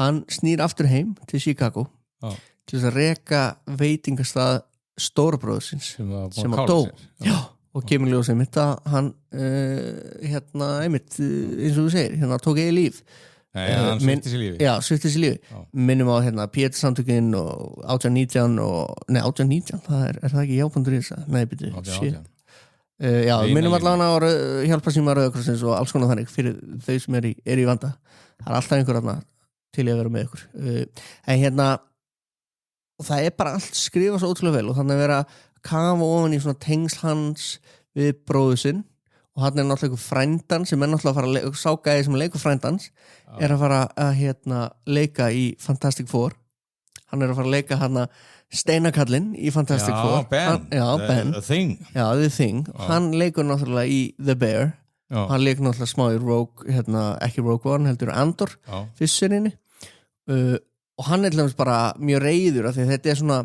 hann snýr aftur heim til Chicago til þess að reka veitingastað stórabróðsins sem að dó og kemur ljósið mitt að hann einmitt eins og þú segir tók líf hann svipti sér lífi svipti sér lífi minnum á Péturssamtökin og 1819 það er það ekki jábundur nei, byrju minnum allavega á hjálpa síma Rauða krossins og alls konar þannig fyrir þau sem er í vanda það er alltaf einhver til að vera með ykkur en og það bara allt skrifað svo ótrúlega vel og þannig að vera að kafa ofan í svona tengsl hans við bróður sinn og hann náttúrulega einhver frændan sem náttúrulega að fara sá gæði sem leikur frændans að fara að leika í Fantastic Four hann að fara að leika Steinakallinn í Fantastic Four Ben The Thing The Thing hann leikur náttúrulega í The Bear hann leikur náttúrulega smá í Rogue ekki Rogue One heldur Andor fyrstseríunni og hann bara mjög reiður af því að þetta svona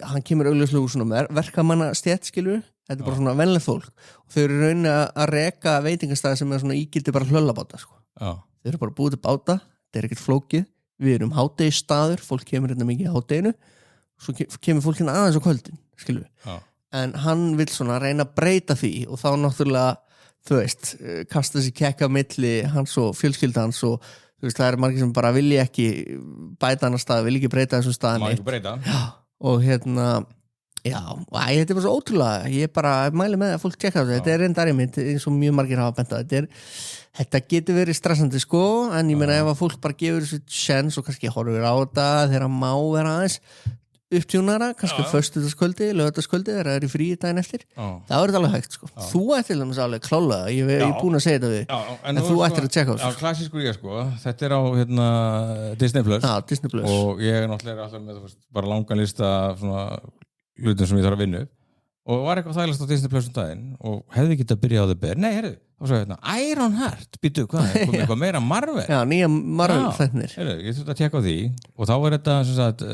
hann kemur augljóslega úr svona verkamannastétt skilur þetta bara svona venlega fólk og þau eru raunin að reka veitingastæði sem svona ígildi bara hlöllabáta þau eru bara búið til báta þetta ekkert flókið, við erum hádegisstaður fólk kemur mikið í hádeginu svo kemur fólk aðeins á kvöldin skilur en hann vill svona reyna að breyta því og þá náttúrulega þú veist, kasta sér kekka á milli hans og fjölskylda hans og þú veist, það er margir sem bara vilja ekki bæta annar stað, vilja ekki breyta þessum staðin má ekki breyta og þetta bara svo ótrúlega ég bara mæli með að fólk tjekka þessu þetta reyndar einmitt eins og mjög margir hafa bentað þetta getur verið stressandi en ég meina ef að fólk bara gefur þessu sjens og kannski horfir á þetta þegar má vera aðeins upptjúnara, kannski föstudagskvöldi, laugardagskvöldi þegar það er í frí daginn eftir það er þetta alveg hægt þú ættir til dæmis alveg klálega ég er búin að segja þetta við en þú ættir að tjekka þessu klassískur þetta er á Disney Plus og ég er náttúrulega alltaf með bara langan lista svona hlutum sem ég þarf að vinna og var eitthvað þælast á Disney Plus daginn og hefði getað að byrja á The Bear nei, herru, og svo Ironheart býtu, hvað, komið eitthvað meira Marvel nýja Marvel þættinir ég þurfti að tjekka á því og þá er þetta sem sagt,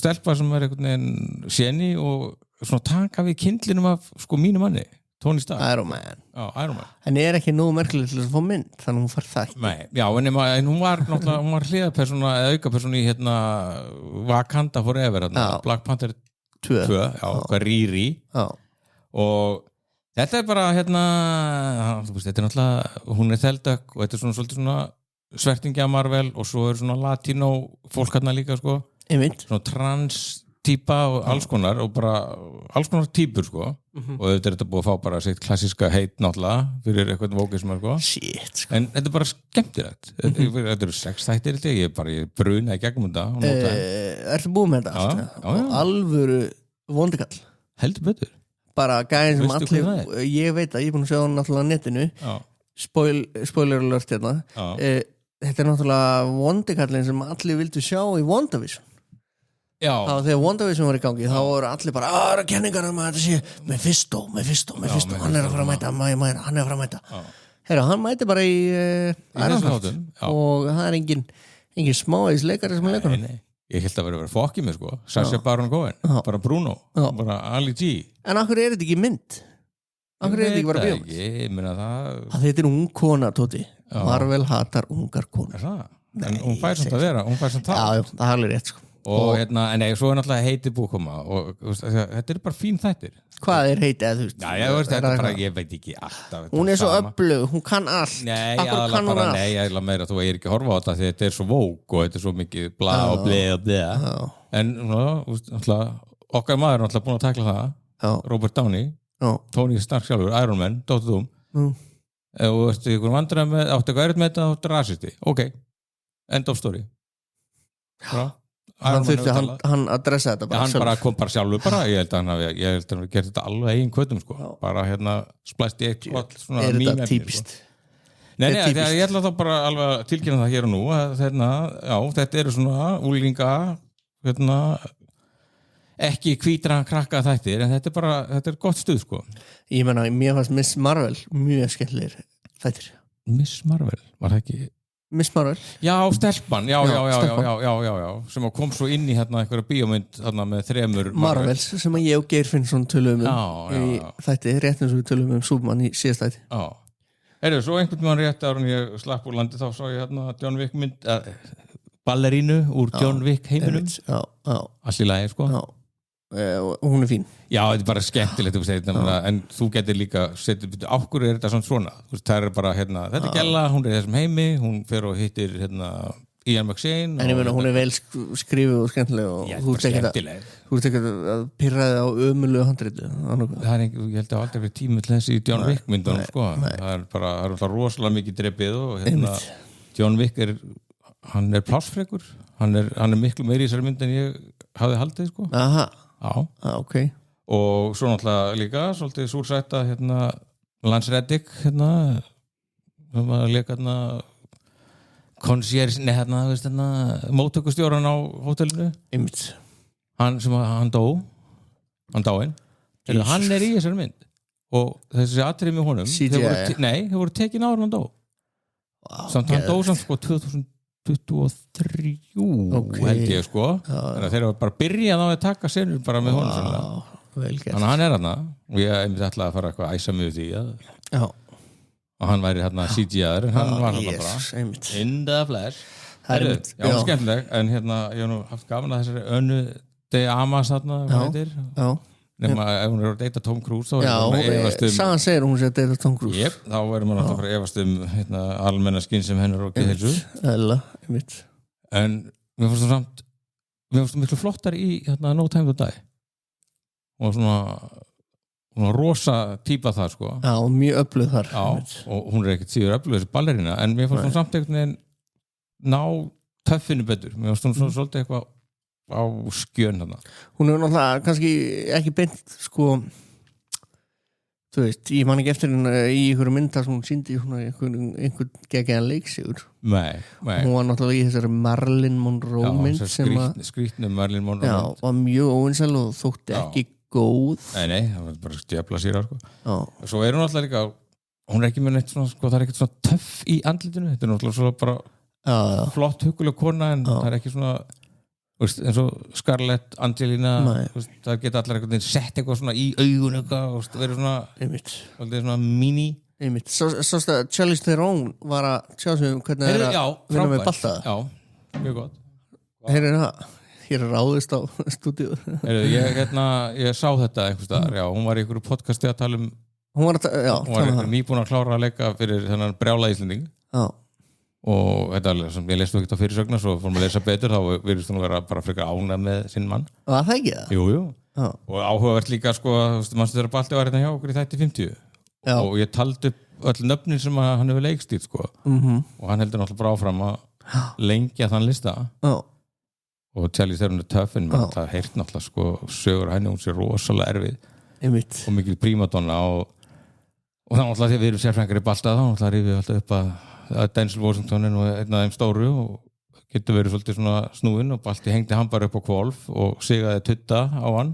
stelpa sem er einhvern veginn séni og svona taka við kyndlinum af mínu manni Tony Stark Iron Man en ég er ekki nógu merkileg til að fá mynd þannig hún fær það en hún var náttúrulega hún var hliðapersóna eða aukapersóna í Wakanda Forever Black Panther 2 hvað Riri og þetta er bara þetta er náttúrulega hún er þeldök og þetta er svolítið svona svertingja Marvel og svo er svona latínó fólk líka svona trans típa og alls konar og bara alls konar típur og þetta er þetta búið að fá bara sitt klassíska heit náttúrulega fyrir eitthvað vókism en þetta er bara skemmtilegt þetta eru 6 þættir ég brunaði gegnum þetta Ertu búið með þetta allt? Og alvöru vondikall heldur betur bara gæðin sem allir ég veit að ég er búin að sjá hann náttúrulega á netinu spoiler alert þetta er náttúrulega vondikallin sem allir vildu sjá í WandaVision þegar WandaVision var í gangi þá voru allir bara aðra kenningar að þetta sé Mephisto hann er að fara að mæta hann er að fara að mæta hann mæti bara í Ironheart og það er engin smáis leikari sem er leikunum ég held að vera fokkið með Sacha Baron Cohen bara Bruno, bara Ali G en akkur er þetta ekki mynd? Akkur er þetta ekki bara bjóð? Ég meina það þetta er ung kona, Tóti Marvel hatar ungar konar en hún fær samt að vera það er alveg rétt og svo er náttúrulega heiti búið að koma og þetta er bara fín þættir hvað er heitið? Ég veit ekki alltaf hún er svo öflug, hún kann allt ég meira þú er ekki að horfa á þetta því þetta er svo vók og þetta er svo mikið blá og blei en okkar maður er náttúrulega búin að takla það Robert Downey, Tony Stark sjálfur Iron Man, Dr. Doom og áttu eitthvað erut með þetta áttu rasisti, ok end of story hann þurfti hann að dressa þetta bara hann bara kom bara sjálfur bara ég held að hann hafi gert þetta alveg eigin kvötum bara splæst í eitt er þetta típist þegar ég ætla þá bara alveg að tilkynna það hér og nú að þetta eru svona úlinga ekki hvítra krakka þættir en þetta er gott stuð ég menna, mér fannst Miss Marvel mjög skemmtilegir þættir Miss Marvel, var það ekki Miss Marvel Já, stelpan, já, sem kom svo inn í hérna einhverja bíómynd hérna með 3 Marvels sem að ég og Geir Finnsson tölum í þætti, rétt eins og við tölum Superman í síðast þætti Heyrðu, svo einhvern mann rétt ára en ég slapp úr landi þá sá ég hérna John Wick mynd ballerínu úr John Wick heiminum allt í lagi, sko hún fín Já, þetta bara skemmtilegt en þú getur líka ákkur þetta svona það bara, hérna, þetta Gella, hún í þessum heimi hún fer og hittir hérna, Ian McShane en ég meina, hún vel skrifuð og skemmtileg og þú ert ekki að pyrraði á ömulegu handritu það ég held að aldrei verið tími til þessi í John Wick myndunum, sko það er rosalega mikið dreipið og hérna, John Wick hann plássfrekur hann er miklu meiri í þessari mynd en ég hafði haldið, sko ok og svo náttúrulega líka svolítið súrsætta hérna Lance Reddick hérna sem að leika hérna concierge, hérna móttökustjóran á hótelinu hann dáinn hann í þessari mynd og þessi atriði með honum þau voru tekin áður hann dó samt hann dó samt sko 2023 held ég, sko þannig að þeir eru bara byrjað á að taka senur bara með honum þannig að hann þarna og ég einmitt ætlaði að fara eitthvað að æsa mig því og hann væri hérna CGI-aður en hann var hérna bara in the flesh já, skemmtileg en hérna, ég hef nú haft gaman að þessari Önnu de Amas þarna nema ef hún að deyta Tom Cruise sagan segir hún sé að deyta Tom Cruise þá verður maður alltaf að efast hérna, almenna skinn sem hennar og geðheilsu en mér fannst það miklu flottar í hérna, No Time to Die og svona rosa típa það, sko og mjög öflug þar og hún ekkert síður öflug þessi ballerina en mér fannst hún samt einhvern veginn ná töffinu betur mér fannst hún svona svolítið eitthvað á skjön hérna hún hefur náttúrulega kannski ekki beint, sko þú veist, ég man ekki eftir henni í einhverju myndar sem hún sýndi einhvern geggjæðan leiksigur hún var náttúrulega í þessari Marilyn Monroe mynd sem skrýtnu Marilyn Monroe var mjög óvinsæl og þótti ekki góð nei, það var bara stjafla síra, sko svo hún alltaf líka hún ekki með neitt svona, sko, það ekkert svona töff í andlitinu þetta náttúrulega svona bara flott huguleg kona en það ekki svona eins og Scarlett, Angelina það geta allar einhvern veginn sett eitthvað svona í augun eitthvað og verið svona mini Sástu að Charlize Theron var að sjá sem hvernig það að vinna með baltaða já, mjög gott hér ráðist á stúdíu ég sá þetta einhvers staðar, hún var í einhverju podcasti að tala hún var nýbúin að klára að leika fyrir þennan brjála Íslending og þetta sem ég leist ekki á fyrirsögnar svo fórum að lesa betur þá virðist hún vera bara frekar ánægð með sinn mann var það ekki það? Jú og áhugavert líka, sko mannstu þeirra balti var hérna hjá okkur í þætti 50 og ég taldi upp öll nöfnin sem hann hefur leikstýrt, sko og hann heldur náttúrulega bara áfram að lengja þann lista og Charlize Theron töff en það heirt náttúrulega, sko sögur henni, hún sé rosalega erfið og mikil prímadonna og það náttúrulega þegar við erum sérfræðingar í balta þá náttúrulega rífið alltaf upp að Denzel Washington og einn af þeim stóru og getur verið svolítið svona snúinn og Balti hengdi hann bara upp á hvolf og sigaði tutta á hann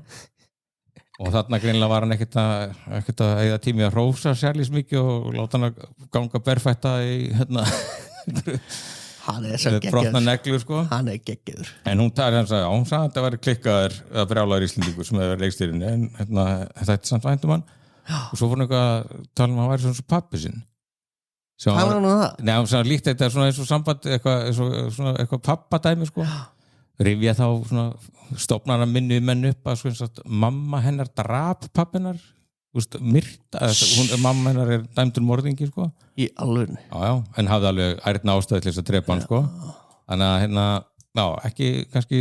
og þarna greinilega var hann ekkert að eiga tími að hrósa Charlize mikið og láta hann að ganga berfætta í hann er svo brotna neglur, sko hann er geggjaður en hún sagði að þetta væri klikkaður að brjálaður Íslendingur sem hefur leikstýrinni en þetta er samt væntum hann og svo fór hann eitthvað að tala að hann væri svona pappi sinn hvað var nú það? Nei, hann líkt þetta svona eins og samband eitthvað pappadæmi, sko rifja þá svona stofnar hann minni menn upp að sko, mamma hennar drap pappinar myrta, mamma hennar er dæmdur morðingi, sko í alveg en hafði alveg ærna ástæði til þess að drepa hann, sko þannig að ekki kannski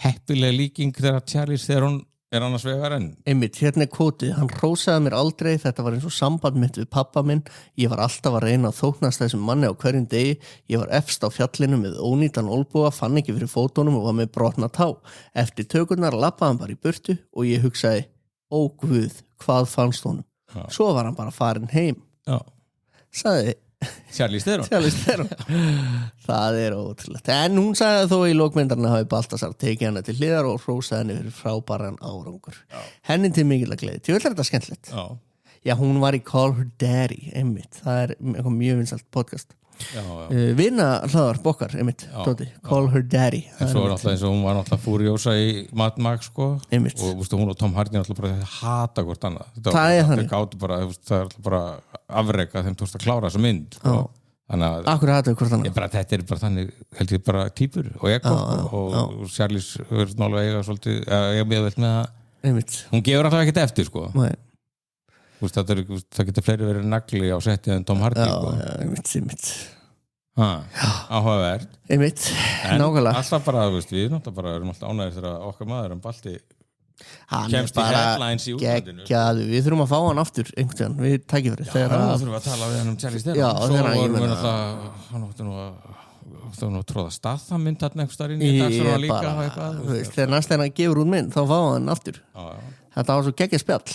heppileg líking þegar Charlize Theron er annars vegar en einmitt, hérna er kvótið, hann hrósaði mér aldrei þetta var eins og samband mitt við pappa minn ég var alltaf að reyna að þóknast þessum manni á hverjum degi, ég var efst á fjallinu með ónýtan olbúa, fann ekki fyrir fótónum og var með brotna tá, eftir tökurnar lappaði hann bara í burtu og ég hugsaði ó guð, hvað fannst honum svo var hann bara farin heim sagði Charlize Theron það er ótrúlegt en hún sagði þó í lókmyndarna hafi Baltasar tekið hana til hliðar og hrósaði henni fyrir frábæran árangur henni til mikil að gleði, til vel er þetta skemmtilegt já, hún var í Call Her Daddy einmitt, það er eitthvað mjög vinsælt podcast Vina hlaðvarp okkar, einmitt, Dóti, Call Her Daddy. En svo náttúrulega eins og hún var náttúrulega fúrjósa í Mad Max sko Einmitt. og veistu, hún og Tom Hardy náttúrulega bara hata hvort annað. Það er þannig. Það er bara afreka þeim tókst að klára þessa mynd sko. Þannig að Akkur hataðu hvort annað. þetta er bara þannig held ég bara típur og ég og Charlize verður náttúrulega eiga svolítið ég meðveld með það. Einmitt. Hún gefur alltaf ekkert eftir sko. Nei. Það getur fleiri verið nagli á setti en Tom Hardy sko. Einmitt. Áhugavert. Einmitt, nákvæmlega. Alltaf bara, við náttúrulega bara erum alltaf ánægðir þegar okkar maður Balti kemst í headlines í útlandinu. Við þurfum að fá hann aftur einhvern tíðan, við tækifæri. Já, það þurfum að tala við hann Charlize Theron. Já, svo vorum við náttúrulega hann átti nú að tróða stað það mynd þarna einhver staðar inn í dagsfjöruna líka eitthvað. Þegar næst hann gefur út mynd, þá fá hann aftur. Þetta var svo geggjað spjall.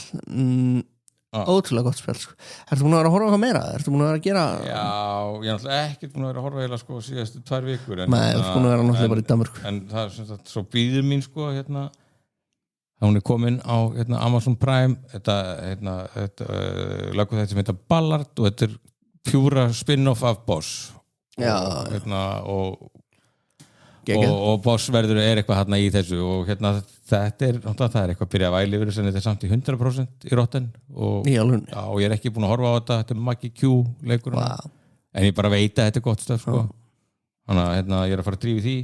Ótrúlega gott spjall sko. Ertu búin að vera að horfa á hvað meira? Ertu búin að vera að gera Já, ég er náttúrulega ekkert búin að vera að horfa heila sko síðastu 2 vikur Nei, ertu búin að vera náttúrulega bara í Danmörku En það er sem sagt, svo býður mín sko hún er komin á Amazon Prime þetta lagu þetta sem heitir Ballard og þetta er pjúra spin-off af Boss og Boss verður eitthvað hérna í þessu og þetta er eitthvað að byrja að væli yfir þess að þetta er samt í 100% í Rotten og ég er ekki búin að horfa á þetta er Maggie Q leikur en ég bara veit að þetta er gott stöf sko. Þannig að ég er að fara að drífa því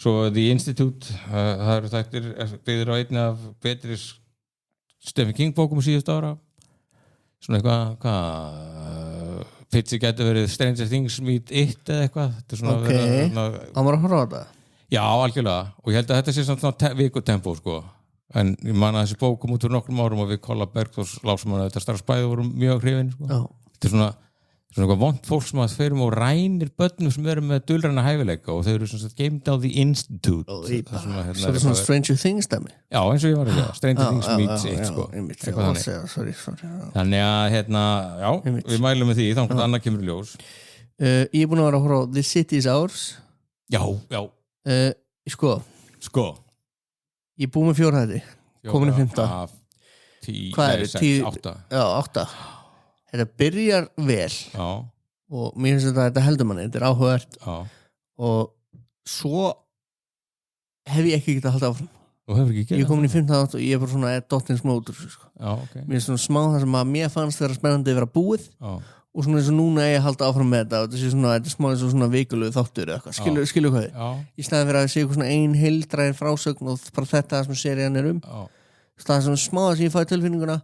svo The Institute það eru þættir byggðir á einni af betri Stephen King bókum síðust ára svona eitthvað Pitsi getur verið Stranger Things Meet It eða eitthvað Það var að horfa á þetta Já, algjörlega og ég held að þetta sé svona vikutempó sko en ég man að þessi bók kom út fyrir nokkrum árum og við Kolla Bergþórs lásum að þetta strax bæði vorum mjög hrifin sko. Þetta er svona eitthvað vont fólk sem að ferum og rænir börnum sem eru með dulræna hæfileika og þau eru svona geimd á The Institute Svo er svona Stranger Things dæmi Já, eins og ég var að Stranger Things Meets It sko Þannig að við mælum með því þannig að annað kemur í ljós Ég er búin að vera að horfa á The City is Ours Já Sko Ég er búin með 4 hætti komin í 5 Hvað er 10? 8 Já, 8 Þetta byrjar vel og mér finnst þetta heldur manni, þetta er áhugavert og svo hef ég ekki getað að halda áfram ég er komin í 15 átt og ég er bara svona dottins mótur sko. Mér finnst svona smá það sem að mér fannst vera spennandi að vera búið og svona eins og núna ég að halda áfram með þetta og þetta er smá eins og svona vikulegu þáttur eða eitthvað, skilju hvað í staðin fyrir að sé eitthvað svona ein heildræðin frásögn og bara þetta sem serían er það er svona smá þess að ég fæði tilfinninguna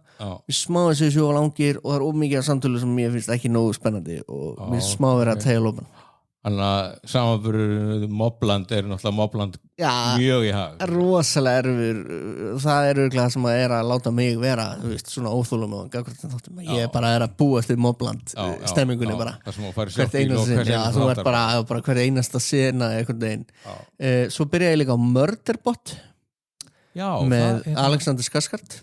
smá þess að ég sjóða langir og það er ómikið af samtölu sem ég finnst ekki nógu spennandi og mér smá verið að tegja lópan Þannig að samanburður Mobland er náttúrulega Mobland mjög í hag rosalega erfur það er örgulega sem að er að láta mig vera svona óþólum og ég bara er að búast við Mobland stemmingunni bara hvert einasta þú ert bara hvert einasta sena einhvern veginn svo byrja ég líka á Murderbot með Alexander Skarsgård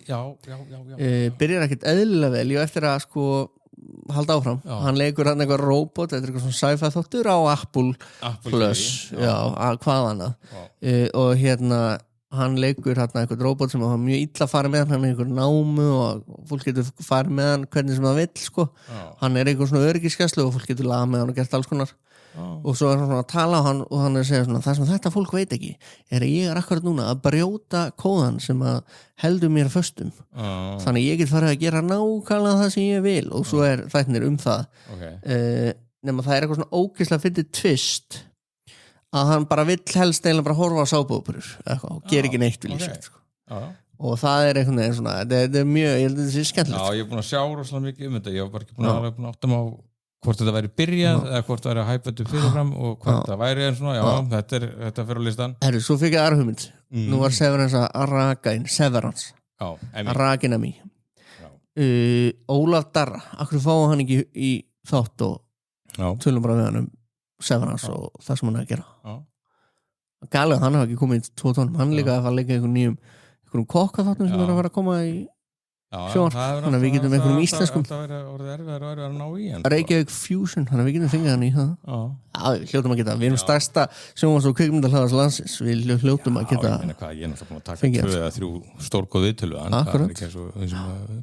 byrjar ekkert eðlilega vel ég eftir að sko halda áfram hann leikur hann eitthvað robot þetta er eitthvað svona sci-fi þáttur á Apple Plus hvað annað og hann leikur eitthvað robot sem hann mjög illa farið með hann er einhver námu og fólk getur farið með hann hvernig sem það vill sko hann er eitthvað svona öryggiskæslu og fólk getur lagað með hann og gert alls konar og svo er hann svona að tala og hann er að segja svona það sem þetta fólk veit ekki er að ég er akkurat núna að brjóta kóðan sem að heldur mér föstum þannig ég get farið að gera nákvæmlega það sem ég vil og svo er þættinir það nema það er eitthvað svona ógeðslega fyndið twist að hann bara vill helst eiginlega bara horfa á sápuóperur og gera ekki neitt við lífsveit og það er eitthvað svona þetta er mjög, ég held að þetta sé skemmtilegt Já, ég er búin að sjá rosalega mikið þetta ég var bara ekki búin að átta mig á hvort þetta væri byrjað eða hvort það væri að hæpa þetta fyrirfram og hvort það væri en svona, þetta fyrir á listan Svo fikk ég aðra hugmynd Nú var Severance að raka inn Severance að rakina mig Ólaf Darra akkur fáið hann ekki í þátt og tölum bara við hann Severance og það sem hann er að gera Galið, hann hafa ekki komið í 2 tónum hann líka að leika einhverjum kokkaþáttum sem er að fara að koma í sjónvarp, þannig að við getum einhverjum íslenskum að ná í Reykjavík Fusion, þannig að við getum fengið hann í það við hljótum að geta, við erum stærsta sjónvarps- og kvikmyndahlaðars landsins við hljótum að geta ég er náttúrulega búin að taka 2 eða 3 stórgóð viðtölu það er ekki eins og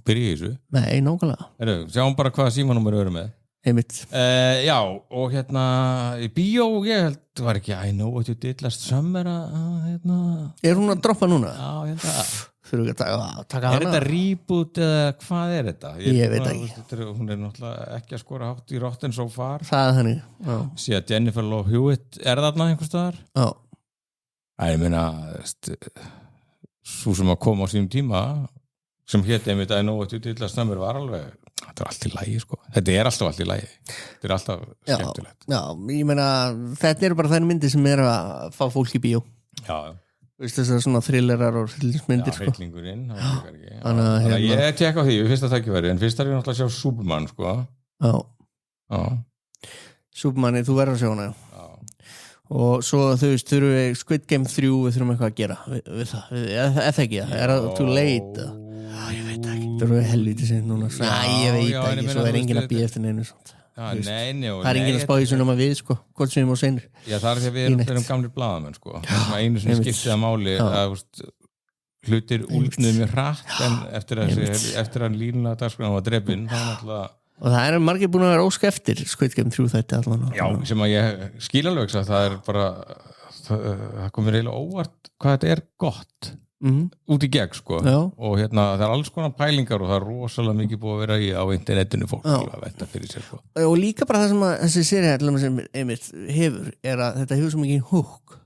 byrja í þessu Nei, nákvæmlega Sjáum bara hvaða símanúmer við erum með Einmitt. Já, og hérna í bíó, ég held var ekki I know what you did last summer hérna. Hún að droppa núna? Já, ég held að Þurfum við að taka hana? þetta reboot eða hvað þetta? Ég veit ekki. Hún náttúrulega ekki að skora hátt í Rotten so far. Það er þannig, já. Síðan Jennifer Love Hewitt þarna einhvers staðar. Já. Ég meina, svo sem að koma á sínum tíma sem hétt einmitt I know what you did last summer var alveg, þetta allt í lagi sko. Þetta alltaf allt í lagi. Þetta alltaf skemmtilegt. Já, ég meina, þetta eru bara þær myndir sem að fá fólk í bíó. Já, þessar svona thrillerar og hryllingsmyndir sko. Hryllingurinn Þannig að ég tek á því, við fyrsta tækifæri en fyrst er ég náttúrulega að sjá Superman sko. Já Superman, þú verður að sjá hana og svo þú veist, þurfum við Squid Game 3, við þurfum eitthvað að gera við það, eða ekki það, er það too late? Ég veit ekki, þurfum við helvítið sinn núna, ég veit ekki, svo er enginn að býja eftir neinu svona. Það er enginn að spá í svona við sko, hvort sem við má seinir. Já, það er því að við erum gamlir blaðamenn sko. Einu sem skiptið að máli að hlutir úlfnuð mjög hratt en eftir að línulega dagskrána var drepinn þá náttúrulega. Og það er margir búin að vera ósk eftir Squid Game 3 þetta allan. Já, sem að ég skil alveg að það er bara það komir eiginlega óvart hvað þetta er gott út í gegn sko. Og hérna það er alls konar pælingar og það er rosalega mikið búið að vera í á internetinu fólk að velta fyrir sér sko. Og líka bara það sem að þessi seríu sem einmitt hefur er að þetta hefur svo mikið húk.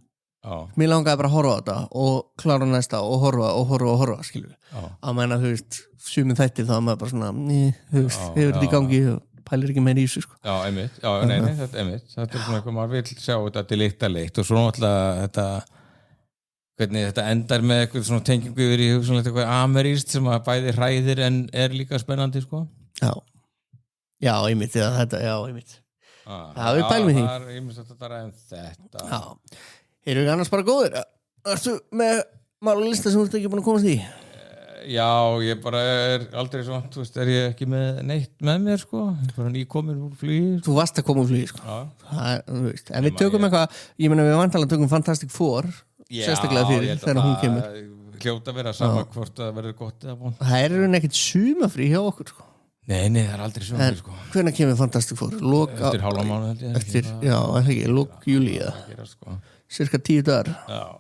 Mér langaði bara að horfa á þetta og klára næsta og horfa skilur við. Að menna þú veist sumið þættir þá að maður bara svona þú veist, hefur þetta í gangi og pælir ekki meira í þessu sko. Já, einmitt, þetta er svona eitthvað maður vil sjá þetta til eitt og svo náttúrulega þetta hvernig þetta endar með eitthvað svona tengingu yfir í hugsanlegt eitthvað amerískt sem að bæði hræðir en er líka spennandi sko. Já, einmitt einmitt. Það við pælum í því. Það er einmitt þetta ræðum þetta. Já. Erum við annars bara góðir? Ertu með málalista sem þú ert ekki búin að komast í? Já, ég bara er aldrei svo, þú veist, er ég ekki með neitt með mér sko, bara nýkomin úr flugi. Þú varst að koma úr flugi sko. Þú veist, ef við tökum eitthvað, ég meina við vantalega tökum Fantastic Four, sérstaklega fyrir þegar hún kemur. Hljóta vera sama hvort það verður gott eða vont. Það er ekkert sumafrí hjá okkur sko. Nei, það er aldrei sumafrí sko. Hvenær kemur Fantastic Four? Eftir hálfa mánuð held ég. Já, ekki, lok júlí eða. Cirka 10 dagar. Já.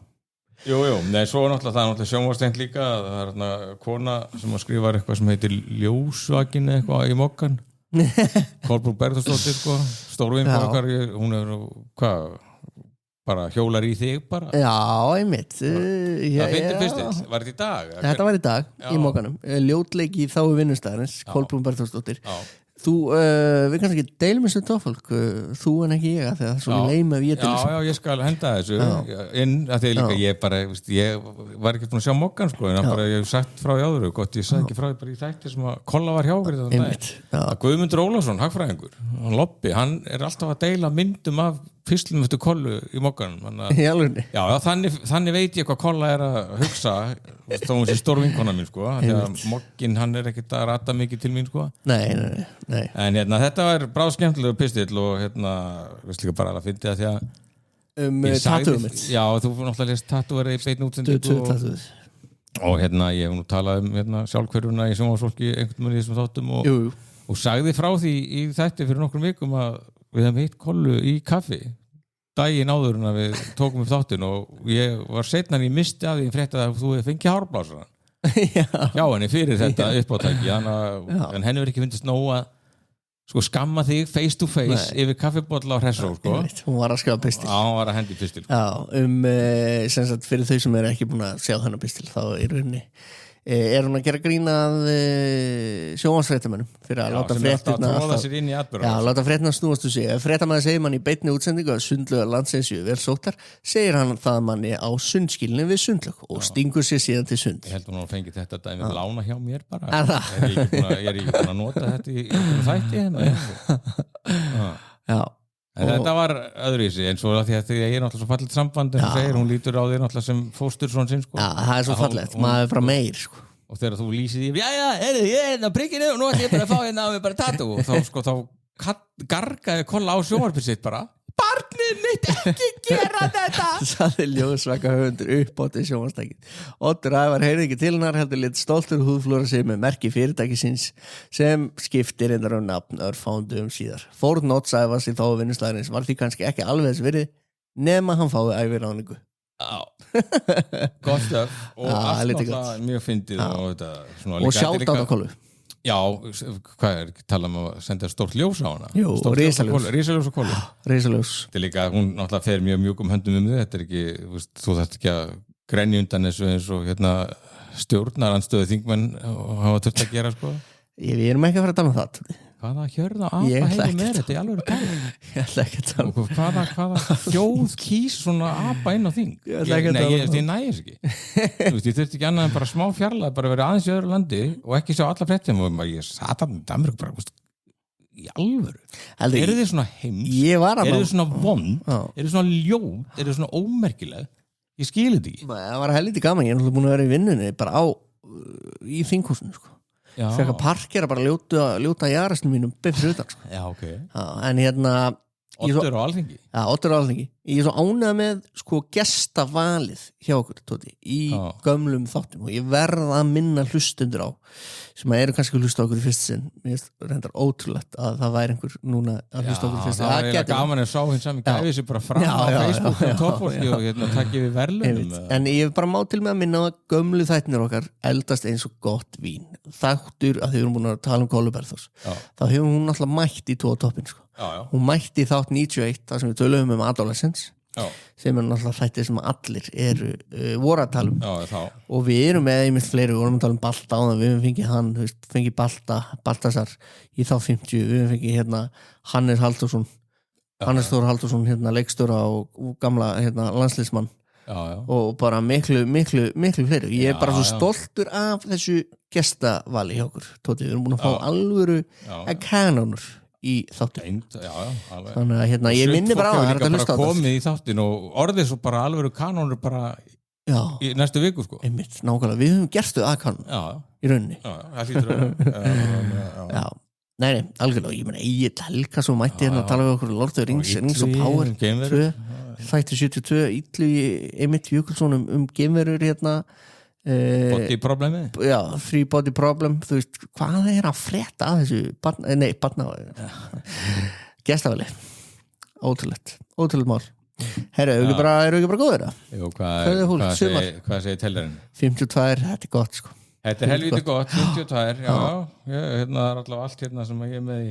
Jú, nei, svo er náttúrulega sjónvarstengt líka, það er hérna kona sem að skrifa eitthvað sem heitir Ljósvakin eitthvað í mokkan. Kolbrún Bergþórsdóttir sko, stórvinko okkar, hún er bara hjólar í þig bara. Já, einmitt. Það finnir pistill, var þetta í dag? Þetta var í dag, í mokkanum. Ljótleiki í þáu vinnustæðarins, Kolbrún Bergþórsdóttir. Við kannski ekki deilum þessu tófólk, þú en ekki ég, þegar það er svona leim að ég til þessu. Já, ég skal henda þessu inn, að því líka ég var ekki búin að sjá mokkan sko, en bara ég hef sagt frá í áður, gott ég sagði ekki frá því bara í þætti sem að Kolla var hjá að Guðmundur Ólafsson, hagfræðingur, Lobby, hann er alltaf að deila myndum af pislum eftir Kollu í mokkanum. Já, þannig veit ég hvað Kolla er að hugsa, þá hún sé stór vinkona mín sko, því að mokkin hann er ekkert að rata mikið til mín sko. Nei. En þetta var bráðskemmtilegu pistill og veist líka bara að finna það því að tattúum mitt. Já, þú náttúrulega lest tattúver í beinni útsendingu og ég hef nú talað sjálfhverfuna í sjónvarpsfólki einhvern veginn í þessum þáttum og sagði frá því í þætti fyrir nokkrum vikum að við hefum hitt Kollu í kaffi daginn áður en að við tókum upp þáttin og ég var seinna en ég misti af því frétt að þú hefði fengið hárblásara já, henni fyrir þetta uppátæki en henni verið ekki finnst nóg að sko skamma þig face to face yfir kaffibotla á Hressó sko. Hún var að skrifa pistil. Já, hún var að hendi pistil. Já, sem sagt fyrir þau sem eru ekki búin að sjá þennan pistil þá er henni er hún að gera grína sjónvarpsfréttamönnum fyrir að láta fréttirna láta fréttirna snúast úr sig. Ef fréttamaður segir manni í beinni útsendingu að sundlaugar landsins séu vel sóttar, segir hann það manni á sundskilinu við sundlaug og stingur sér síðan til sund. Ég held hún að fengi þetta dæmi lána hjá mér bara. Ég er ekki búin að nota þetta í einhvern þætti hérna. Já. En þetta var öðruvísi eins og því að ég er náttúrulega svo fallegt samband en þú segir, hún lítur á þig náttúrulega sem fóstur svona sinn sko. Já, það er svo fallegt, maður er bara meir sko. Og þegar þú lýsir því, ég er á prikkinu og nú ætlum ég bara að fá hérna á mig bara tattoo og þá gargaði Kolla á sjónvarpið sitt bara barnið neitt, ekki gera þetta sagði ljósvaka höfundur upp átti sjónvarpstækið. Oddur Ævar heyrði ekki til hennar, heldur lit stoltur húðflúra sig með merki fyrirtækisins sem skiptir reyndar nafn örfáum dögum síðar. Fórn Odds Ævars í þá vinnustæðarins var því kannski ekki alveg þess virði nema hann fái æviráningu. Gott stöf og allt lítið náttúrulega mjög fyndið og þetta svona og sjátt á kollu. Já, hvað tala að senda stórt ljós á hana? Jú, risaljós og kollu. Risaljós. Þetta líka, hún náttúrulega fer mjög mjúkum höndum þig, þetta ekki, þú þarft ekki að grenja undan þessu eins og stjórnarandstöðu þingmenn og hafa þurft að gera sko. Við erum ekki að fara að tala um það. Hvaða hjörða apa heiði með þetta í alveg tala? Ég ætla ekki að tala um hvaða þjóð kýs svona apa inn á þing? Ég nægis ekki. Ég þurfti ekki annað en bara smá fjarlæð, bara verið aðeins í öðru landi og ekki sjá alla fréttum og ég satan Danmörk bara í alvöru. Eru þið svona heims? Eru þið svona vond? Eru þið svona ljót? Eru þið svona ómerkileg? Ég skil þetta ekki. Það var helviti gaman, ég er náttúrulega búin að vera í vinnunni bara í þinghúsinu sko. Fekk að parkera bara ljóta jarastinu mínum fyrir utan sko. Já, ok. En Oddur á Alþingi. Já, Oddur á Alþingi. Ég er svo ánægð með sko gestavalið hjá okkur Tóti, í gömlum þáttum og ég verð að minna hlustundur á sem eru kannski að hlusta okkur í fyrst sinn. Mér finnst reyndar ótrúlegt að það væri einhver núna að hlusta okkur í fyrst sinn. Það var eiginlega gaman að sá hinn sami gæfi sér bara fram á Facebook og toppfólki og takkið við verðlunum. En ég bara má til með að minna að gömlu þættinir okkar eldast eins og gott vín. Þáttur að þau erum búin að tala um Kolluberðs. Þá hefur hún alltaf mætt í toppinn sko. Hún mætti í þátt 91 þar sem við töluðum um adolescence sem er náttúrulega þættir sem allir eru voru að tala um og við erum með einmitt fleiri, við vorum að tala um Balta á það, við höfum fengið hann, fengið Baltasar í þá 50, við höfum fengið Hannes Halldórsson Hannes Þór Halldórsson, leikstjóra og gamla landsliðsmann og bara miklu fleiri. Ég er bara svo stoltur af þessu gestavali hjá okkur Tóti, við erum búin að fá alvöru kanónur í þáttin. Þannig að ég minni bara á það er bara komið í þáttin og orðið svo bara alveg kanónur bara í næstu viku sko. Einmitt, nákvæmlega, við höfum gerstu að kanón í rauninni. Það hlýtur að Nei, algjörlega, ég meina Egill Helgason mætti að tala við okkur Lord of the Rings og Power 2, þætti 72 Illu Einmitt Jökulsson geimverur body problemi? Já, free body problem. Þú veist, hvað er að frétta af þessu gestafali? Ótrúlegt mál. Herra, eru ekki bara góðir það? Jú, hvað segir tellarinn? 52, þetta er gott sko. Þetta er helviti gott, 52, já. Er allavega allt sem ég er með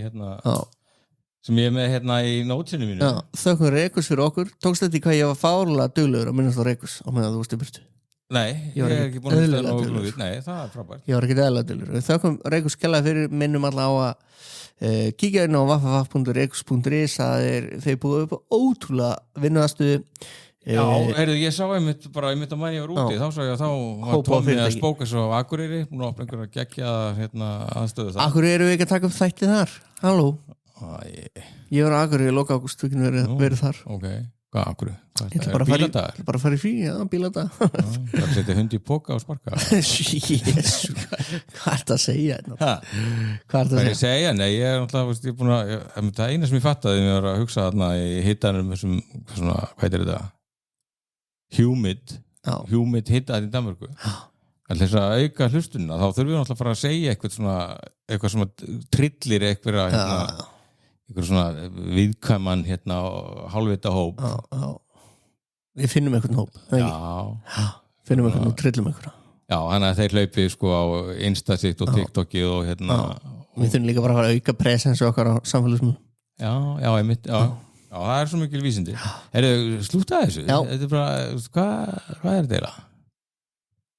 sem ég er með í nótsinu mínu. Þökkum Rekus fyrir okkur. Tókst þetta í hvað ég var fárlega duglegur að minnast á Rekus á meðan þú varst í burtu? Nei, ég er ekki búin að hlusta nógu við. Nei, það er frábært. Ég var ekki eðlilega duglegur. Þökkum Rekus kellaði fyrir, minnum alla á að kíkja inn á www.rekus.is þeir búið upp ótrúlega vinnuðastuði. Já, ég sá einmitt á mann ég var úti, þá sá ég að þá var Tómi að spóka svo á Akureyri, búin að opna einhverja geggja aðstöðu þar. Akureyri eru ekki að taka upp þætti þar? Halló? Ég var á Akureyri í loka ágúst, þú kynni verið þar. Ok, hvað Akureyri? Bíladagar? Bara að fara í frí, bíladagar. Það er setja hundi í póka og sparka. Jésu, hvað er það að segja? Hvað er að segja? Nei, ég er náttúrulega búin að það eina sem ég fattaði mér var að hugsa þarna í hittanum þessum, hvað er þetta? Humid hittað í Danmörku. Þess að auka hlustunina, þá þurfum við náttúrulega að fara að segja eitthvað sem trillir eitthvað svona viðkvæman hálfvita hóp. Við finnum eitthvað hóp. Finnum eitthvað og trillum eitthvað. Já, þannig að þeir hlaupi á Insta sitt og TikToki og Við þurfum líka bara að fara að auka presensu okkar á samfélagsmiðlum. Já, einmitt, já, það er svo mikil vísindi. Slúta þessu? Þetta er bara, hvað er þetta eiginlega?